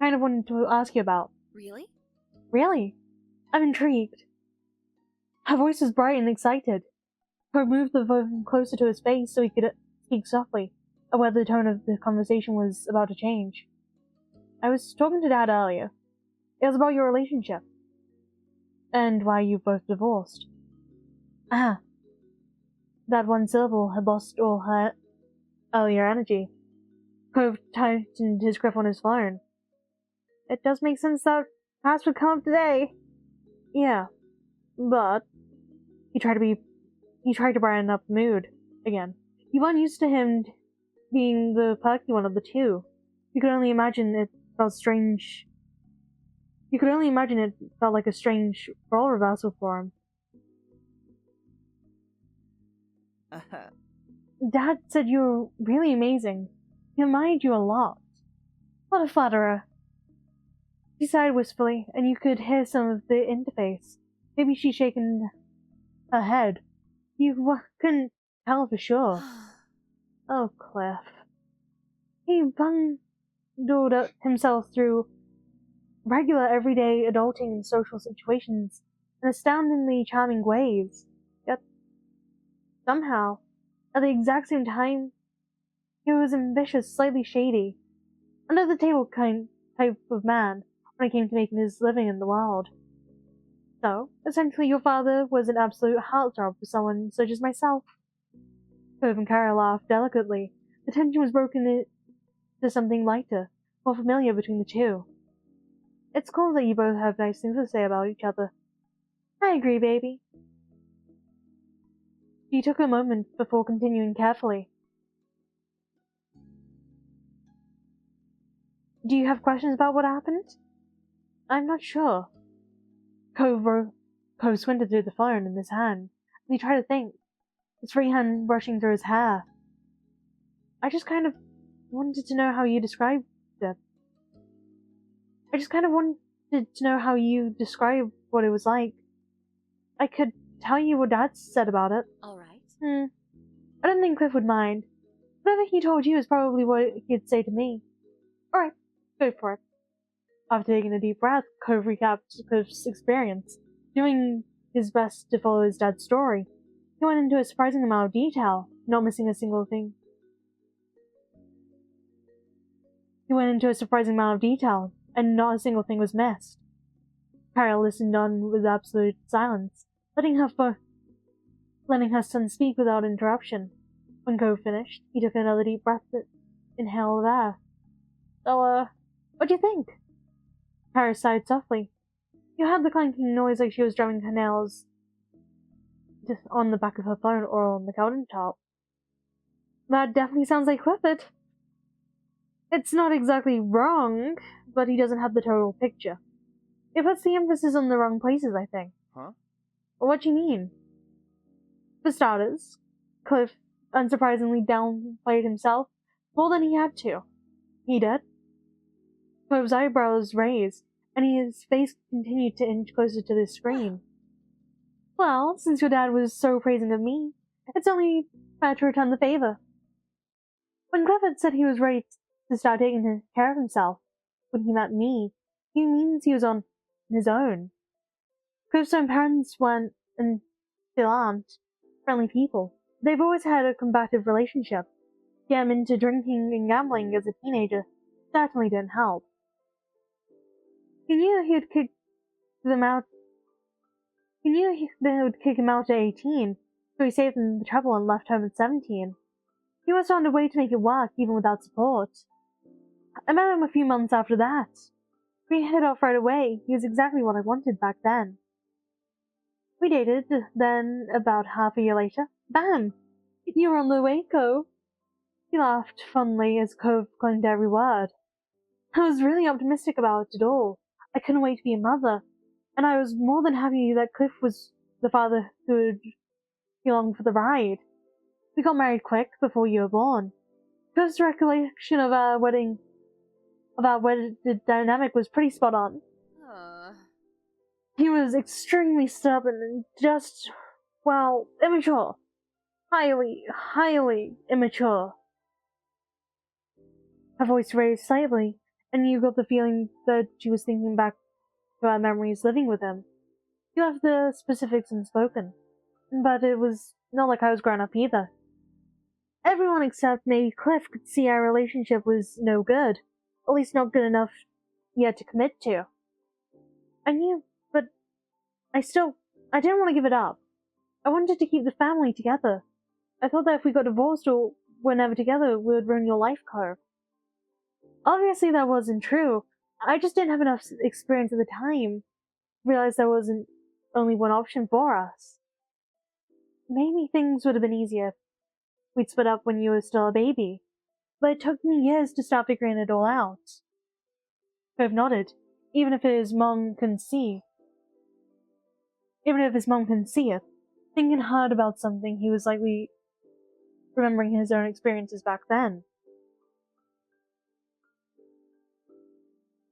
I kind of wanted to ask you about. Really? Really? I'm intrigued. Her voice was bright and excited. Cove moved the phone closer to his face so he could speak softly, aware the tone of the conversation was about to change. I was talking to Dad earlier. It was about your relationship. And why you both divorced. Ah. That one syllable had lost all her earlier energy. Cove tightened his grip on his phone. It does make sense that Pass would come up today. Yeah. But he tried to brighten up the mood again. You weren't used to him being the perky one of the two. You could only imagine it felt strange. You could only imagine it felt like a strange role reversal for him. Dad said you were really amazing. He admired you a lot. What a flatterer. She sighed wistfully, and you could hear some of the interface. Maybe she'd shaken her head. You couldn't tell for sure. Oh, Cliff. He bundled himself through regular, everyday adulting and social situations in astoundingly charming ways. Yet, somehow, at the exact same time, he was ambitious, slightly shady, under-the-table type of man when it came to making his living in the world. So, essentially, your father was an absolute heartthrob for someone such as myself. Cove and Kara laughed delicately. The tension was broken into something lighter, more familiar between the two. It's cool that you both have nice things to say about each other. I agree, baby. She took a moment before continuing carefully. Do you have questions about what happened? I'm not sure. Cove squinted through the phone in his hand, and he tried to think, his free hand brushing through his hair. I just kind of wanted to know how you described it. I just kind of wanted to know how you described what it was like. I could tell you what Dad said about it. All right. I don't think Cliff would mind. Whatever he told you is probably what he'd say to me. Alright, go for it. After taking a deep breath, Cove recapped Cliff's experience, doing his best to follow his dad's story. He went into a surprising amount of detail, not missing a single thing. And not a single thing was missed. Kara listened on with absolute silence, letting her son speak without interruption. When Cove finished, he took another deep breath to inhale of air. So, what do you think? Kara sighed softly. You heard the clanking noise like she was drumming her nails on the back of her phone or on the countertop. That definitely sounds like Clifford. It's not exactly wrong, but he doesn't have the total picture. It puts the emphasis on the wrong places, I think. Huh? What do you mean? For starters, Cliff unsurprisingly downplayed himself more than he had to. He did. Cliff's eyebrows raised, and his face continued to inch closer to the screen. Well, since your dad was so praising of me, it's only fair to return the favor. When Clifford said he was ready to start taking care of himself when he met me, he means he was on his own. Cliff's own parents weren't, and still aren't, friendly people. They've always had a combative relationship. Get him into drinking and gambling as a teenager certainly didn't help. He knew he would kick them out. He knew they would kick him out at 18, so he saved them the trouble and left home at 17. He must have found a way to make it work, even without support. I met him a few months after that. We hit off right away. He was exactly what I wanted back then. We dated, then about half a year later, bam! You were on the way, Cove. He laughed fondly as Cove clung to every word. I was really optimistic about it all. I couldn't wait to be a mother, and I was more than happy that Cliff was the father who would be along for the ride. We got married quick before you were born. Cliff's recollection of our wedded dynamic was pretty spot on. He was extremely stubborn and just, well, immature. Highly immature. Her voice raised slightly, and you got the feeling that she was thinking back to our memories living with him. You left the specifics unspoken, but it was not like I was grown up either. Everyone except maybe Cliff could see our relationship was no good, at least not good enough yet to commit to. I knew, but I didn't want to give it up. I wanted to keep the family together. I thought that if we got divorced or were never together, it would ruin your life, Cove. Obviously that wasn't true. I just didn't have enough experience at the time to realize there wasn't only one option for us. Maybe things would have been easier if we'd split up when you were still a baby, but it took me years to start figuring it all out. Cove nodded, even if his mom couldn't see it. Thinking hard about something, he was likely remembering his own experiences back then.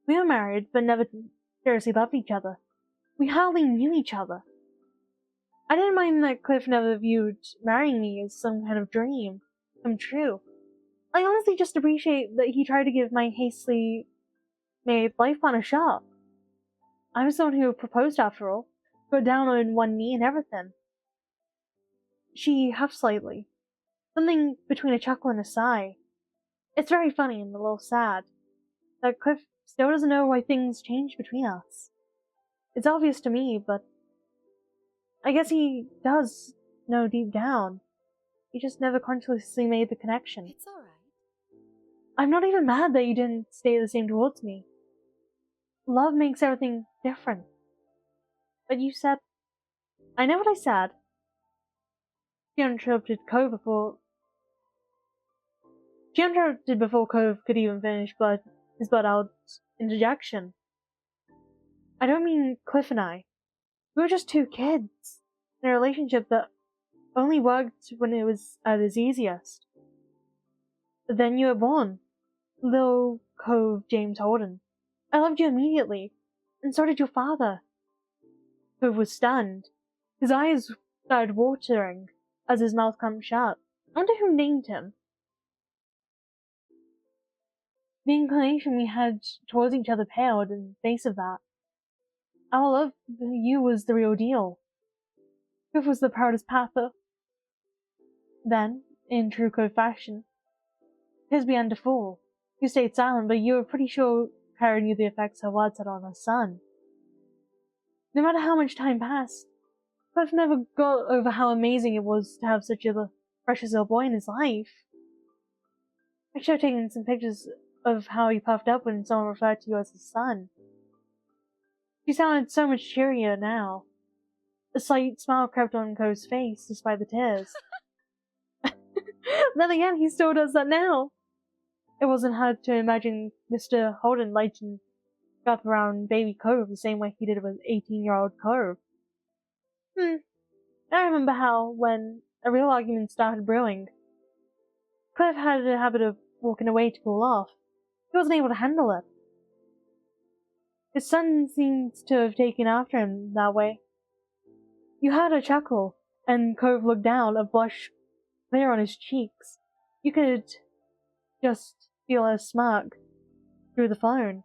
We were married, but never seriously loved each other. We hardly knew each other. I didn't mind that Cliff never viewed marrying me as some kind of dream come true. I honestly just appreciate that he tried to give my hastily made life plan a shot. I was the one who proposed after all, got down on one knee and everything. She huffed slightly, something between a chuckle and a sigh. It's very funny and a little sad that Cliff still doesn't know why things changed between us. It's obvious to me, but I guess he does know deep down. He just never consciously made the connection. It's alright. I'm not even mad that you didn't stay the same towards me. Love makes everything different. But you said... I know what I said. She interrupted before Cove could even finish his butt-out interjection. I don't mean Cliff and I. We were just two kids in a relationship that only worked when it was at its easiest. But then you were born, little Cove James Holden. I loved you immediately, and so did your father. Cove was stunned. His eyes started watering as his mouth clamped shut. I wonder who named him. The inclination we had towards each other paled in the face of that. Our love for you was the real deal. Cliff was the proudest papa. Then, in true Cove fashion, his began to fall. You stayed silent, but you were pretty sure Kara knew the effects her words had on her son. No matter how much time passed, Cliff never got over how amazing it was to have such a precious little boy in his life. I should have taken some pictures of how he puffed up when someone referred to you as his son. She sounded so much cheerier now. A slight smile crept on Cove's face despite the tears. Then again, he still does that now. It wasn't hard to imagine Mr. Holden lighting up around baby Cove the same way he did with 18-year-old Cove. I remember how, when a real argument started brewing, Cliff had a habit of walking away to cool off. He wasn't able to handle it. His son seems to have taken after him that way. You heard a chuckle, and Cove looked down, a blush clear on his cheeks. You could just feel a smirk through the phone.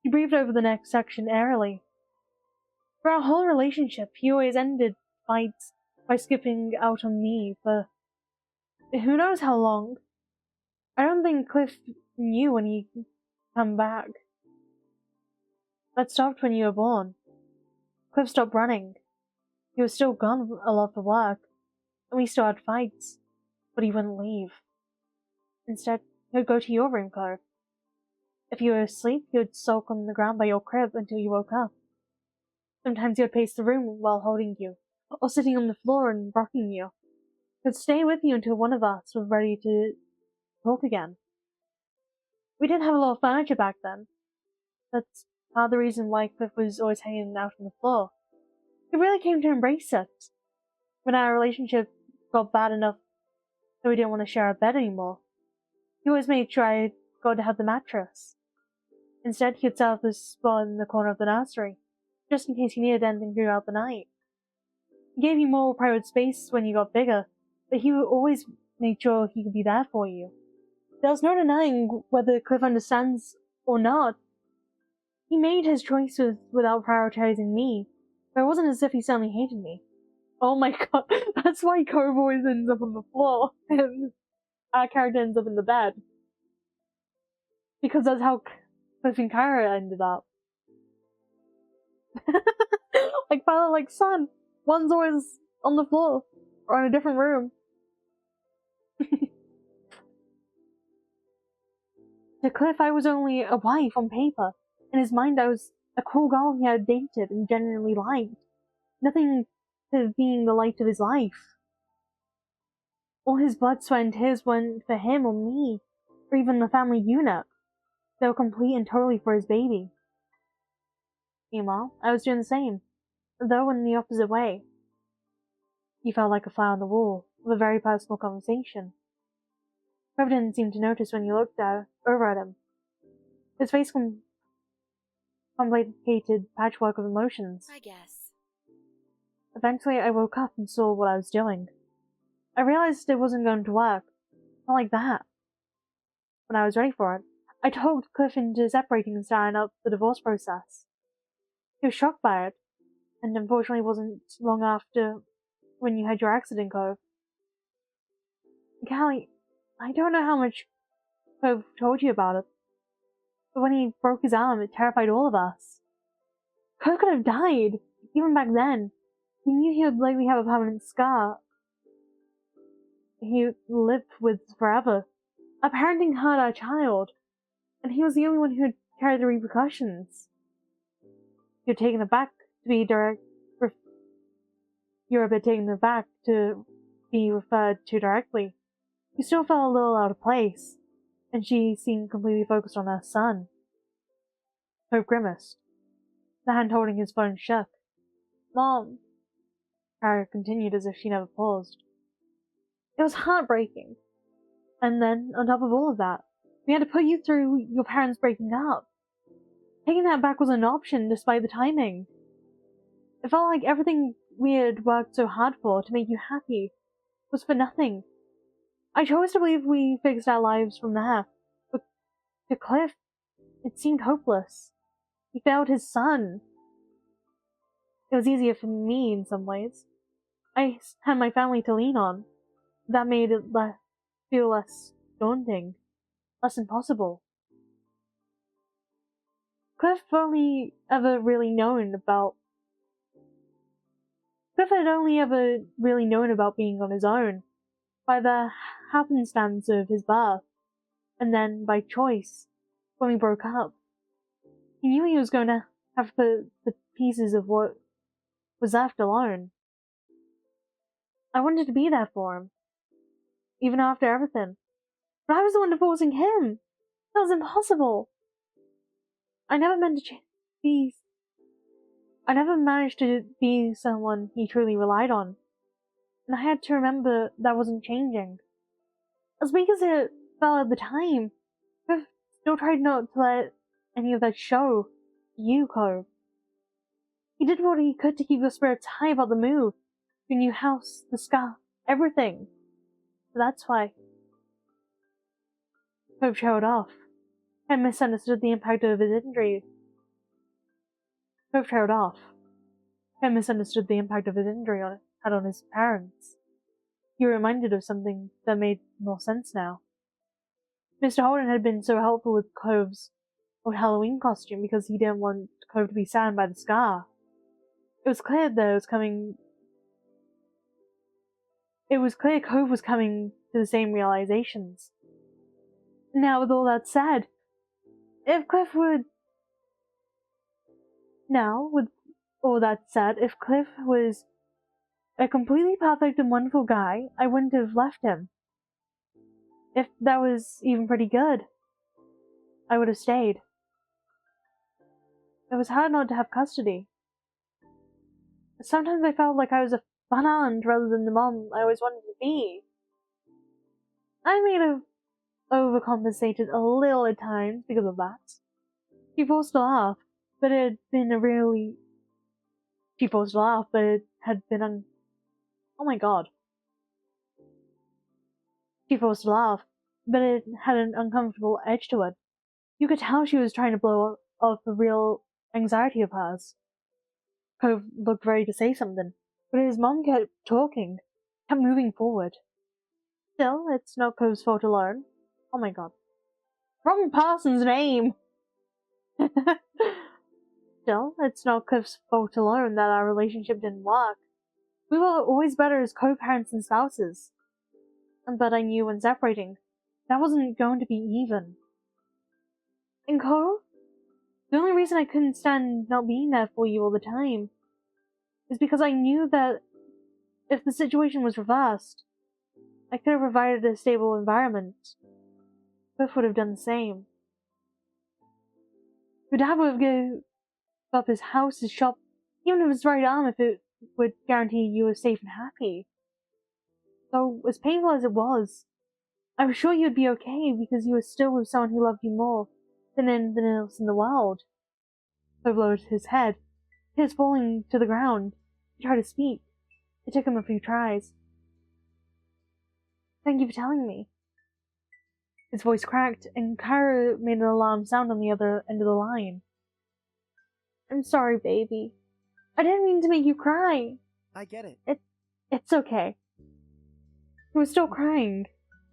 He breathed over the next section airily. For our whole relationship, he always ended fights by skipping out on me for who knows how long. I don't think Cliff knew when he'd come back. That stopped when you were born. Cliff stopped running. He was still gone a lot for work, and we still had fights, but he wouldn't leave. Instead, he would go to your room, Cove. If you were asleep, he would sulk on the ground by your crib until you woke up. Sometimes he would pace the room while holding you, or sitting on the floor and rocking you. He would stay with you until one of us was ready to talk again. We didn't have a lot of furniture back then. That's part of the reason why Cliff was always hanging out on the floor. He really came to embrace it. When our relationship got bad enough that we didn't want to share a bed anymore, he always made sure I got to have the mattress. Instead, he'd set up this spot in the corner of the nursery, just in case he needed anything throughout the night. He gave you more private space when you got bigger, but he would always make sure he could be there for you. There was no denying whether Cliff understands or not. He made his choices without prioritizing me, but it wasn't as if he suddenly hated me. Oh my god, that's why Cove always ends up on the floor, and our character ends up in the bed. Because that's how Cliff and Kyra ended up. Like father, like son. One's always on the floor, or in a different room. To Cliff, I was only a wife on paper. In his mind, I was a cool girl he had dated and genuinely liked. Nothing to being the light of his life. All his blood, sweat, and tears weren't for him or me, or even the family unit. They were complete and totally for his baby. Meanwhile, I was doing the same, though in the opposite way. He felt like a fly on the wall, with a very personal conversation. Trevor didn't seem to notice when you looked over at him. His face complicated patchwork of emotions. I guess. Eventually, I woke up and saw what I was doing. I realized it wasn't going to work. Not like that. When I was ready for it, I talked Cliff into separating and starting up the divorce process. He was shocked by it, and unfortunately it wasn't long after when you had your accident, Cove. Callie, I don't know how much Cove told you about it, but when he broke his arm, it terrified all of us. Cove could have died, even back then. We knew he would likely have a permanent scar he lived with forever. Our parenting hurt our child, and he was the only one who had carried the repercussions. You're taken aback to be you're a bit taken aback to be referred to directly. You still felt a little out of place, and she seemed completely focused on her son. Hope grimaced. The hand holding his phone shook. Mom, Kara continued as if she never paused. It was heartbreaking. And then, on top of all of that, we had to put you through your parents breaking up. Taking that back was an option despite the timing. It felt like everything we had worked so hard for to make you happy was for nothing. I chose to believe we fixed our lives from there, but to Cliff, it seemed hopeless. He failed his son. It was easier for me in some ways. I had my family to lean on. That made it feel less daunting, less impossible. Cliff only ever really known about Cliff had only ever really known about being on his own, by the happenstance of his birth, and then by choice, when we broke up. He knew he was going to have the pieces of what was left alone. I wanted to be there for him, even after everything. But I was the one divorcing him. That was impossible. I never meant to be. I never managed to be someone he truly relied on. And I had to remember that wasn't changing. As weak as it felt at the time, I still tried not to let any of that show you, Cove. He did what he could to keep your spirits high about the move, your new house, the scar, everything. So that's why. Cove trailed off, and misunderstood the impact of his injury. Cove trailed off, and misunderstood the impact of his injury had on his parents. He was reminded of something that made more sense now. Mr. Holden had been so helpful with Cove's old Halloween costume because he didn't want Cove to be saddened by the scar. It was clear Cove was coming to the same realizations. Now, with all that said, if Cliff was a completely perfect and wonderful guy, I wouldn't have left him. If that was even pretty good, I would have stayed. It was hard not to have custody. Sometimes I felt like I was a fun aunt rather than the mom I always wanted to be. I may have overcompensated a little at times because of that. She forced a laugh, but it had been oh my god. She forced a laugh, but it had an uncomfortable edge to it. You could tell she was trying to blow off a real anxiety of hers. Cove looked ready to say something, but his mom kept talking, kept moving forward. Still, it's not Cove's fault alone. Oh my god. Wrong person's name! Still, it's not Cliff's fault alone that our relationship didn't work. We were always better as co-parents and spouses. But I knew when separating, that wasn't going to be even. And Cove, the only reason I couldn't stand not being there for you all the time is because I knew that if the situation was reversed, I could have provided a stable environment. Cliff would have done the same. Your dad would have given up his house, his shop, even of his right arm if it would guarantee you were safe and happy. So, as painful as it was, I was sure you'd be okay because you were still with someone who loved you more than anything else in the world. Cove lowered his head, tears falling to the ground. He tried to speak. It took him a few tries. Thank you for telling me. His voice cracked, and Kyra made an alarmed sound on the other end of the line. I'm sorry, baby. I didn't mean to make you cry. I get it. It's okay. He was still crying.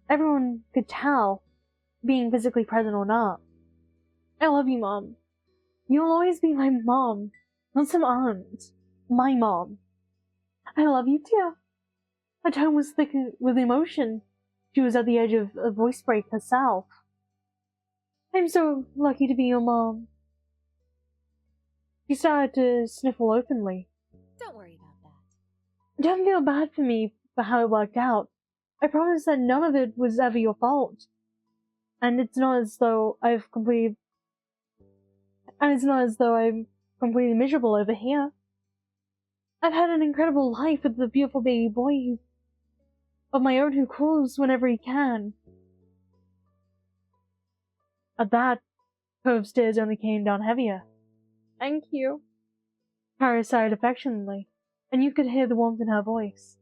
Everyone could tell, being physically present or not. I love you, Mom. You'll always be my mom, not some aunt. My mom. I love you too. Her tone was thick with emotion. She was at the edge of a voice break herself. I'm so lucky to be your mom. She started to sniffle openly. Don't worry about that. Don't feel bad for me for how it worked out. I promise that none of it was ever your fault. And it's not as though I'm completely miserable over here. I've had an incredible life with a beautiful baby boy of my own who calls whenever he can. At that, Cove's tears only came down heavier. Thank you. Kyra sighed affectionately, and you could hear the warmth in her voice.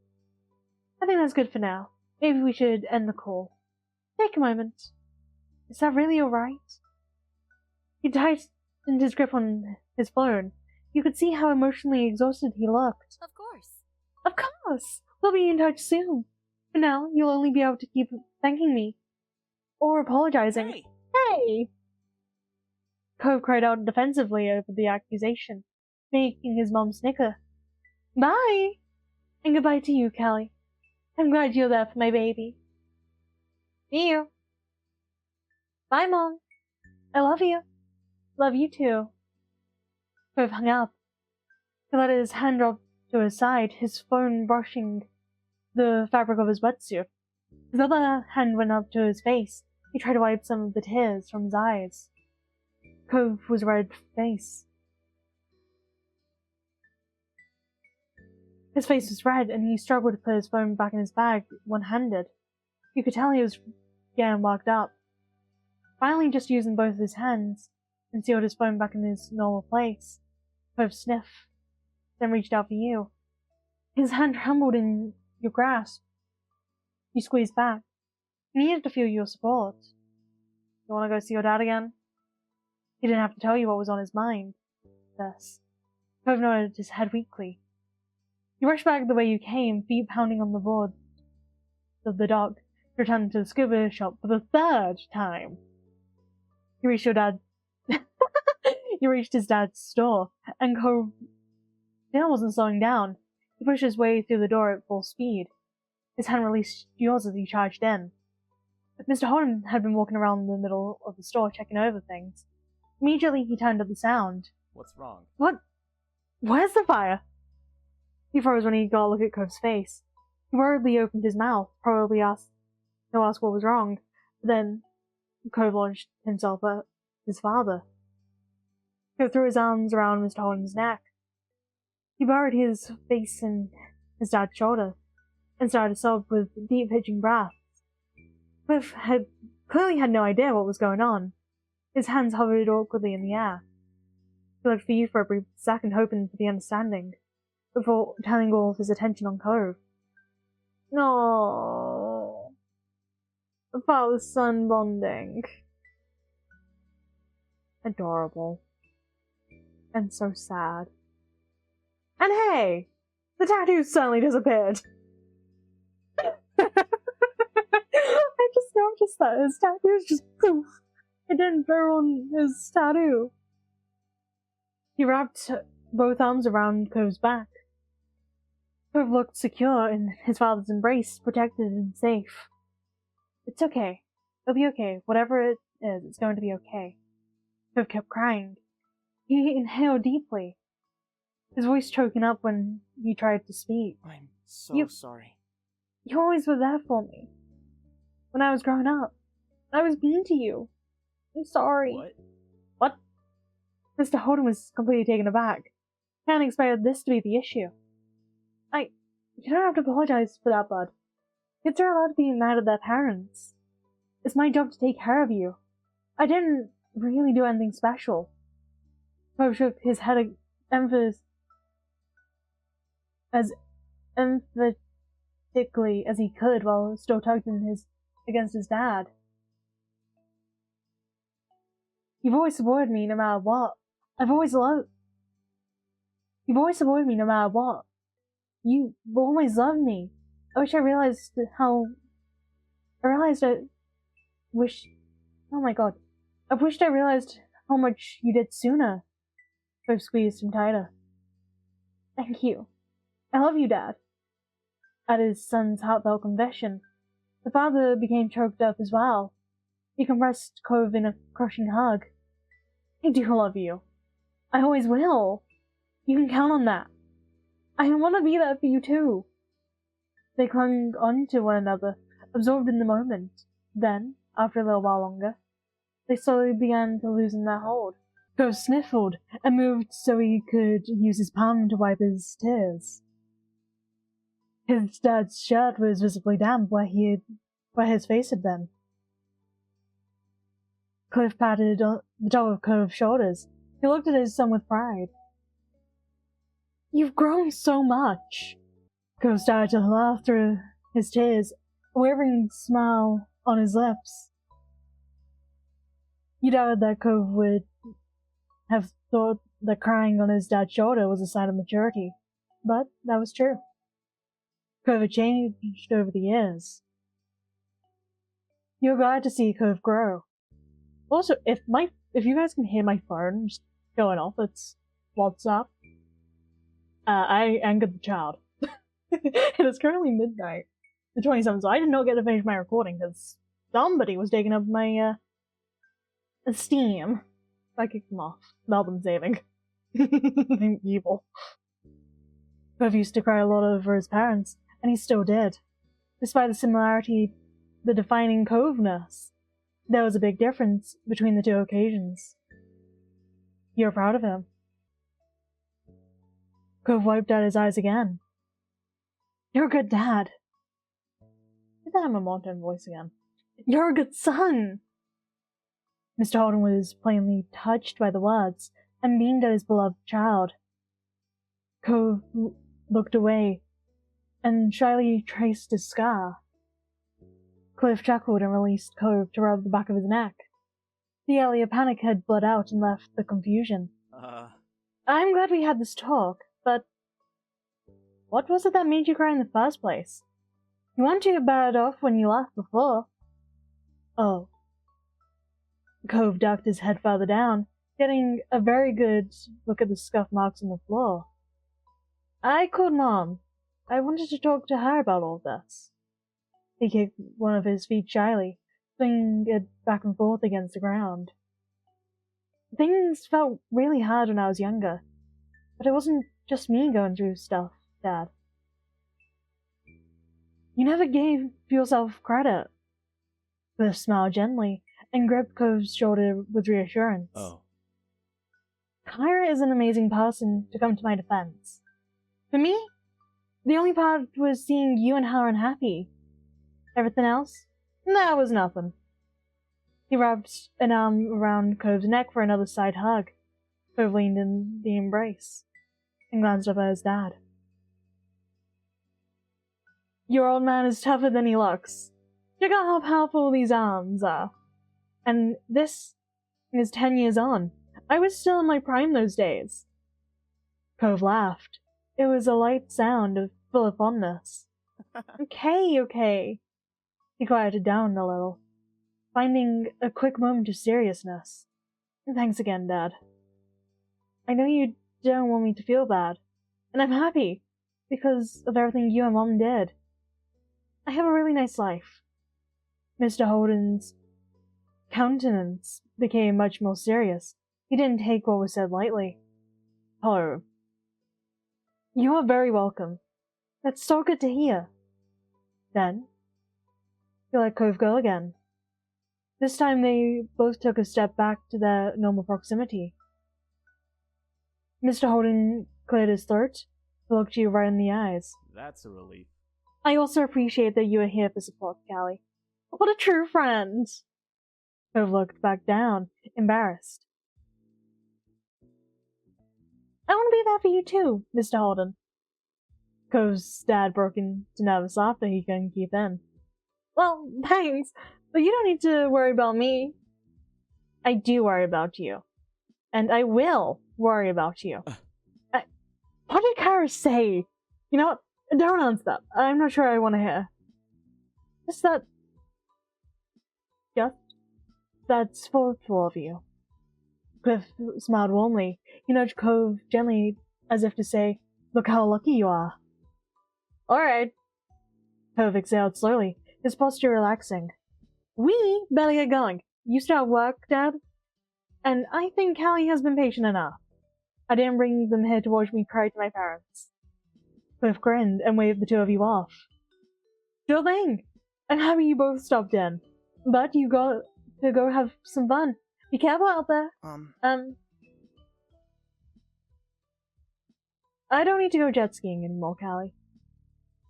I think that's good for now. Maybe we should end the call. Take a moment. Is that really alright? He tightened his grip on his phone. You could see how emotionally exhausted he looked. Of course. Of course! We'll be in touch soon. For now, you'll only be able to keep thanking me. Or apologizing. Hey! Hey! Cove cried out defensively over the accusation, making his mom snicker. Bye! And goodbye to you, Kelly. I'm glad you're there for my baby. See you. Bye, Mom. I love you. Love you too. Cove hung up. He let his hand drop to his side, his phone brushing the fabric of his wetsuit. His other hand went up to his face. He tried to wipe some of the tears from his eyes. Cove was red-faced. His face was red, and he struggled to put his phone back in his bag one-handed. You could tell he was getting worked up. Finally, just using both of his hands, and sealed his phone back in his normal place. Cove sniffed, then reached out for you. His hand trembled in your grasp. You squeezed back. He needed to feel your support. You want to go see your dad again? He didn't have to tell you what was on his mind. This. Cove nodded his head weakly. You rushed back the way you came, feet pounding on the board of the dock, returned to the scuba shop for the third time. You reached your dad. You reached his dad's store, and Cove still wasn't slowing down. He pushed his way through the door at full speed. His hand released yours as he charged in. Mr. Holden had been walking around the middle of the store checking over things. Immediately he turned at the sound. What's wrong? What? Where's the fire? He froze when he got a look at Cove's face. He worriedly opened his mouth, probably to ask what was wrong. But then Cove launched himself at his father. Cove threw his arms around Mr. Holden's neck. He buried his face in his dad's shoulder and started to sob with deep pitching breaths. Cliff had clearly had no idea what was going on. His hands hovered awkwardly in the air. He looked for you for a brief second, hoping for the understanding, before turning all of his attention on Cove. No, father-son bonding. Adorable. And so sad. And hey, the tattoo suddenly disappeared. I just noticed that his tattoo is just poof. It didn't go on his tattoo. He wrapped both arms around Cove's back. Cove looked secure in his father's embrace, protected and safe. It's okay. It'll be okay. Whatever it is, it's going to be okay. Cove kept crying. He inhaled deeply, his voice choking up when he tried to speak. I'm so sorry. You always were there for me. When I was growing up, I was mean to you. I'm sorry. What? Mr. Holden was completely taken aback. Can't expect this to be the issue. You don't have to apologize for that, bud. Kids are allowed to be mad at their parents. It's my job to take care of you. I didn't really do anything special. Cove shook his head as emphatically as he could while still tugged against his dad. You've always supported me no matter what. You've always supported me no matter what. You always loved me. I wish I realized I wished I realized how much you did sooner. Cove squeezed him tighter. Thank you. I love you, Dad. At his son's heartfelt confession, the father became choked up as well. He compressed Cove in a crushing hug. I do love you. I always will. You can count on that. I want to be there for you too. They clung on to one another, absorbed in the moment. Then, after a little while longer, they slowly began to loosen their hold. Cove sniffled and moved so he could use his palm to wipe his tears. His dad's shirt was visibly damp where his face had been. Cliff patted on the top of Cove's shoulders. He looked at his son with pride. You've grown so much. Cove started to laugh through his tears, a wavering smile on his lips. You doubted that Cove would have thought that crying on his dad's shoulder was a sign of maturity, but that was true. Cove had changed over the years. You're glad to see Cove grow. Also, if you guys can hear my phone just going off, it's WhatsApp. I angered the child. It is currently midnight, the 27th, so I did not get to finish my recording because somebody was taking up my Steam. I kicked them off. Melbourne saving. I'm evil. Cove used to cry a lot over his parents, and he still did. Despite the similarity, the defining Coveness, there was a big difference between the two occasions. You're proud of him. Cove wiped out his eyes again. You're a good dad. Did that have a monotone voice again? You're a good son! Mr. Holden was plainly touched by the words, and beamed at his beloved child. Cove looked away, and shyly traced his scar. Cliff chuckled and released Cove to rub the back of his neck. The earlier panic had bled out and left the confusion. I'm glad we had this talk, but what was it that made you cry in the first place? You weren't too bad off when you left before. Oh. Cove ducked his head further down, getting a very good look at the scuff marks on the floor. I called Mom. I wanted to talk to her about all this. He kicked one of his feet shyly, swinging it back and forth against the ground. Things felt really hard when I was younger, but it wasn't just me going through stuff, Dad. You never gave yourself credit. Cliff smiled gently and gripped Cove's shoulder with reassurance. Oh. Kyra is an amazing person to come to my defense. For me, the only part was seeing you and her unhappy. Everything else? That was nothing. He wrapped an arm around Cove's neck for another side hug. Cove leaned in the embrace and glanced up at his dad. Your old man is tougher than he looks. Check out how powerful these arms are. And this is 10 years on. I was still in my prime those days. Cove laughed. It was a light sound full of fondness. Okay. He quieted down a little, finding a quick moment of seriousness. Thanks again, Dad. I know you don't want me to feel bad, and I'm happy, because of everything you and Mom did. I have a really nice life. Mr. Holden's countenance became much more serious. He didn't take what was said lightly. Oh. You are very welcome. That's so good to hear. Then, he let Cove go again. This time they both took a step back to their normal proximity. Mr. Holden cleared his throat, looked you right in the eyes. That's a relief. I also appreciate that you are here for support, Callie. What a true friend! Cove looked back down, embarrassed. I want to be there for you too, Mr. Holden. Cove's dad broke into nervous laughter he couldn't keep in. Well, thanks, but you don't need to worry about me. I do worry about you. And I will worry about you. What did Kara say? You know what? Don't answer that. I'm not sure I want to hear. That's thoughtful of you. Cliff smiled warmly. He nudged Cove gently, as if to say, look how lucky you are. Alright. Cove exhaled slowly, his posture relaxing. We better get going. You start work, Dad? And I think Callie has been patient enough. I didn't bring them here to watch me cry to my parents. Cliff grinned and waved the two of you off. Sure thing. I'm happy you both stopped in. But you got to go have some fun. Be careful out there. I don't need to go jet skiing anymore, Callie.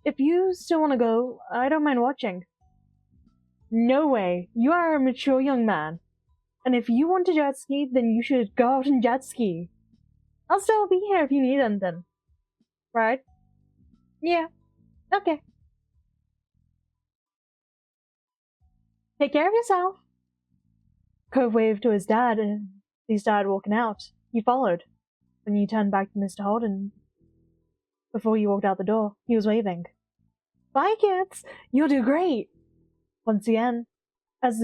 If you still want to go, I don't mind watching. No way. You are a mature young man. And if you want to jet ski, then you should go out and jet ski. I'll still be here if you need anything. Right? Yeah. Okay. Take care of yourself. Cove waved to his dad, and he started walking out. He followed. When he turned back to Mr. Holden, before he walked out the door, he was waving. Bye, kids! You'll do great! Once again, as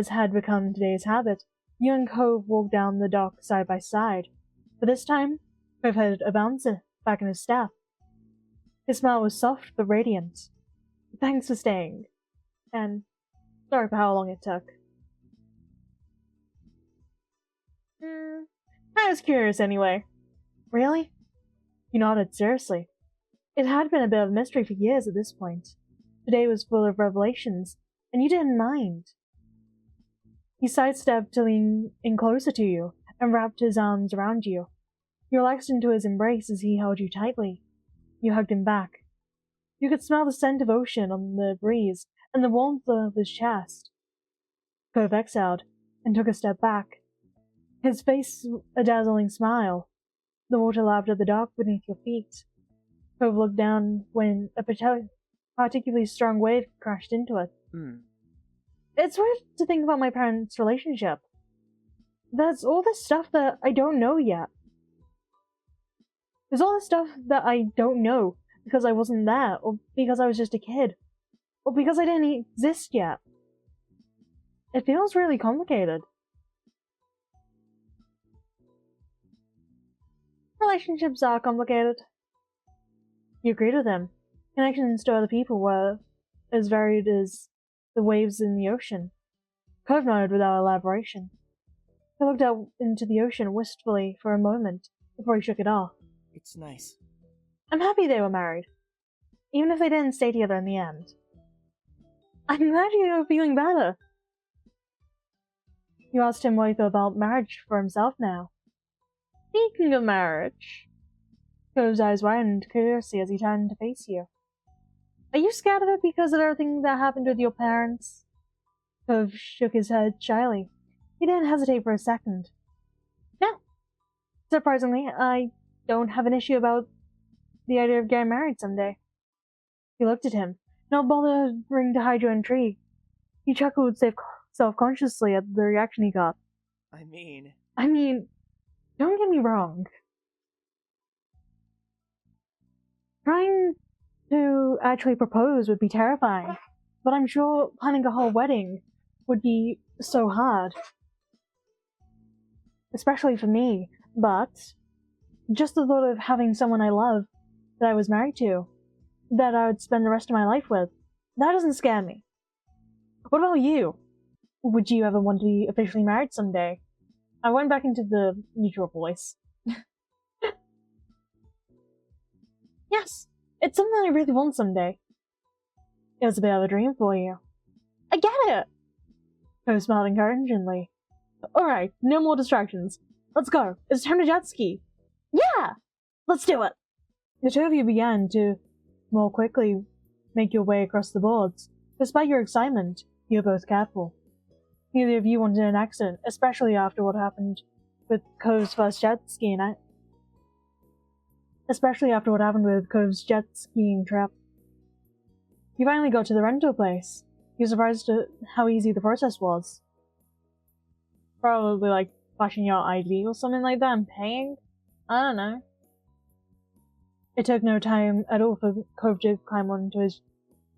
had become today's habit, you and Cove walked down the dock side by side. But this time, Cove had a bouncer back in his step. His smile was soft but radiant. Thanks for staying. And sorry for how long it took. I was curious anyway. Really? You nodded seriously. It had been a bit of a mystery for years at this point. Today was full of revelations, and you didn't mind. He sidestepped to lean in closer to you and wrapped his arms around you. You relaxed into his embrace as he held you tightly. You hugged him back. You could smell the scent of ocean on the breeze and the warmth of his chest. Cove exhaled and took a step back. His face a dazzling smile. The water lapped at the dock beneath your feet. Cove looked down when a particularly strong wave crashed into it. It's weird to think about my parents' relationship. There's all this stuff that I don't know yet. There's all this stuff that I don't know because I wasn't there, or because I was just a kid, or because I didn't exist yet. It feels really complicated. Relationships are complicated. You agreed with him. Connections to other people were as varied as the waves in the ocean. Cove nodded without elaboration. He looked out into the ocean wistfully for a moment before he shook it off. It's nice. I'm happy they were married, even if they didn't stay together in the end. I'm glad you're feeling better. You asked him what he thought about marriage for himself now. Speaking of marriage, Cove's eyes widened curiously as he turned to face you. Are you scared of it because of everything that happened with your parents? Cove shook his head shyly. He didn't hesitate for a second. No. Surprisingly, I don't have an issue about the idea of getting married someday. He looked at him, not bothering to hide your intrigue. He chuckled self-consciously at the reaction he got. I mean, don't get me wrong. Trying to actually propose would be terrifying, but I'm sure planning a whole wedding would be so hard. Especially for me, but just the thought of having someone I love, that I was married to, that I would spend the rest of my life with, that doesn't scare me. What about you? Would you ever want to be officially married someday? I went back into the neutral voice. Yes, it's something I really want someday. It was a bit of a dream for you. I get it! Cove smiled encouragingly. Alright, no more distractions. Let's go. It's time to jet ski. Yeah! Let's do it! The two of you began to more quickly make your way across the boards. Despite your excitement, you were both careful. Neither of you wanted an accident, especially after what happened with Cove's first jet skiing jet skiing trip. You finally got to the rental place. You were surprised at how easy the process was. Probably like flashing your ID or something like that and paying? I don't know. It took no time at all for Cove to climb onto his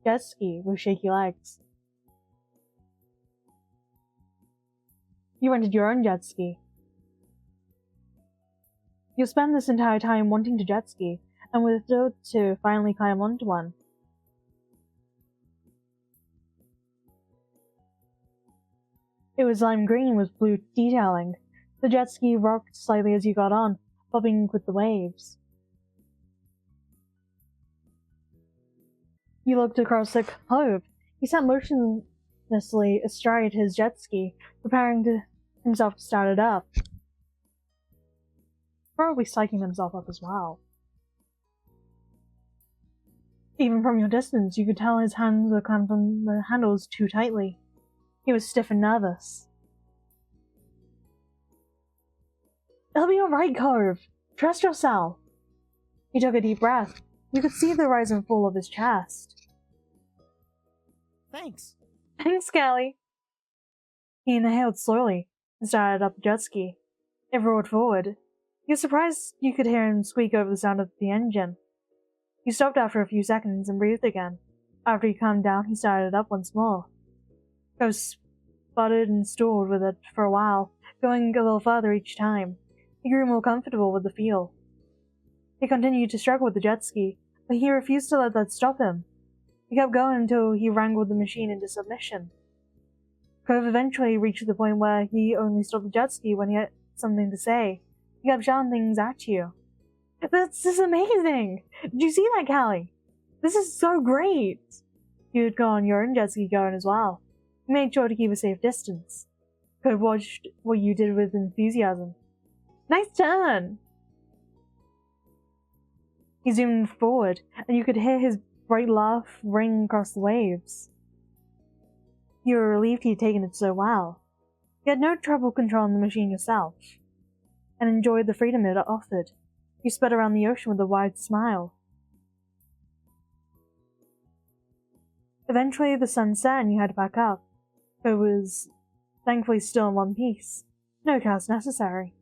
jet ski with shaky legs. You rented your own jet ski. You'll spend this entire time wanting to jet ski, and with those to finally climb onto one. It was lime green with blue detailing. The jet ski rocked slightly as you got on, bobbing with the waves. You looked across the cove. He sat motionlessly astride his jet ski, preparing himself to start it up. Probably psyching himself up as well. Even from your distance, you could tell his hands were clamped on the handles too tightly. He was stiff and nervous. It'll be alright, Cove. Trust yourself. He took a deep breath. You could see the rise and fall of his chest. Thanks. Thanks, Callie. He inhaled slowly and started up the jet ski. It roared forward. You were surprised you could hear him squeak over the sound of the engine. He stopped after a few seconds and breathed again. After he calmed down, he started up once more. Cove sputtered and stalled with it for a while, going a little further each time. He grew more comfortable with the feel. He continued to struggle with the jet ski, but he refused to let that stop him. He kept going until he wrangled the machine into submission. Cove eventually reached the point where he only stopped the jet ski when he had something to say. He kept shouting things at you. This is amazing! Did you see that, Callie? This is so great! You would go on your own jet ski going as well. He made sure to keep a safe distance. Cove watched what you did with enthusiasm. Nice turn! He zoomed forward, and you could hear his bright laugh ring across the waves. You were relieved he had taken it so well. You had no trouble controlling the machine yourself, and enjoyed the freedom it offered. You sped around the ocean with a wide smile. Eventually the sun set and you had to pack up. It was thankfully still in one piece. No chaos necessary.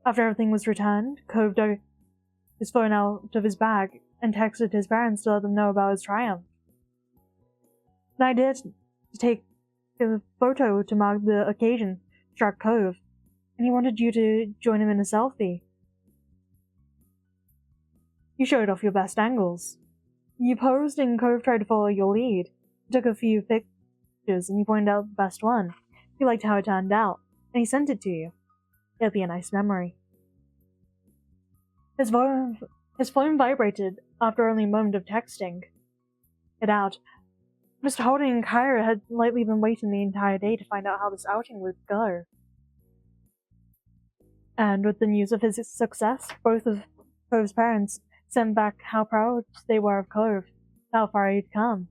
After everything was returned, Cove dug his phone out of his bag and texted his parents to let them know about his triumph. An idea to take a photo to mark the occasion struck Cove, and he wanted you to join him in a selfie. You showed off your best angles. You posed and Cove tried to follow your lead. He took a few pictures and you pointed out the best one. He liked how it turned out, and he sent it to you. It'd be a nice memory. His phone vibrated after only a moment of texting it out. Mr. Holding and Kyra had likely been waiting the entire day to find out how this outing would go. And with the news of his success, both of Cove's parents sent back how proud they were of Cove, how far he'd come.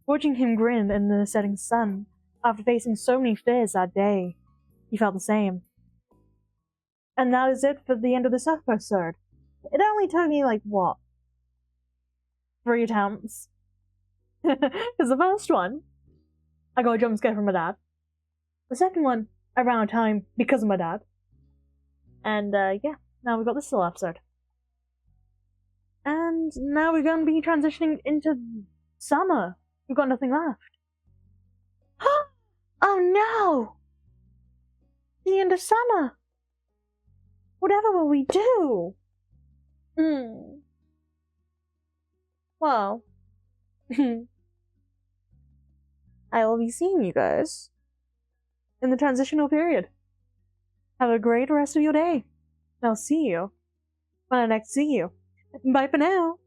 Watching him grin in the setting sun, after facing so many fears that day, you felt the same. And that is it for the end of this episode. It only took me, 3 attempts. Because the first one, I got a jump scare from my dad. The second one, I ran out of time because of my dad. And, yeah, now we've got this little episode. And now we're going to be transitioning into summer. We've got nothing left. Oh no! The end of summer! Whatever will we do? Well, I will be seeing you guys in the transitional period. Have a great rest of your day. I'll see you when I next see you. Bye for now.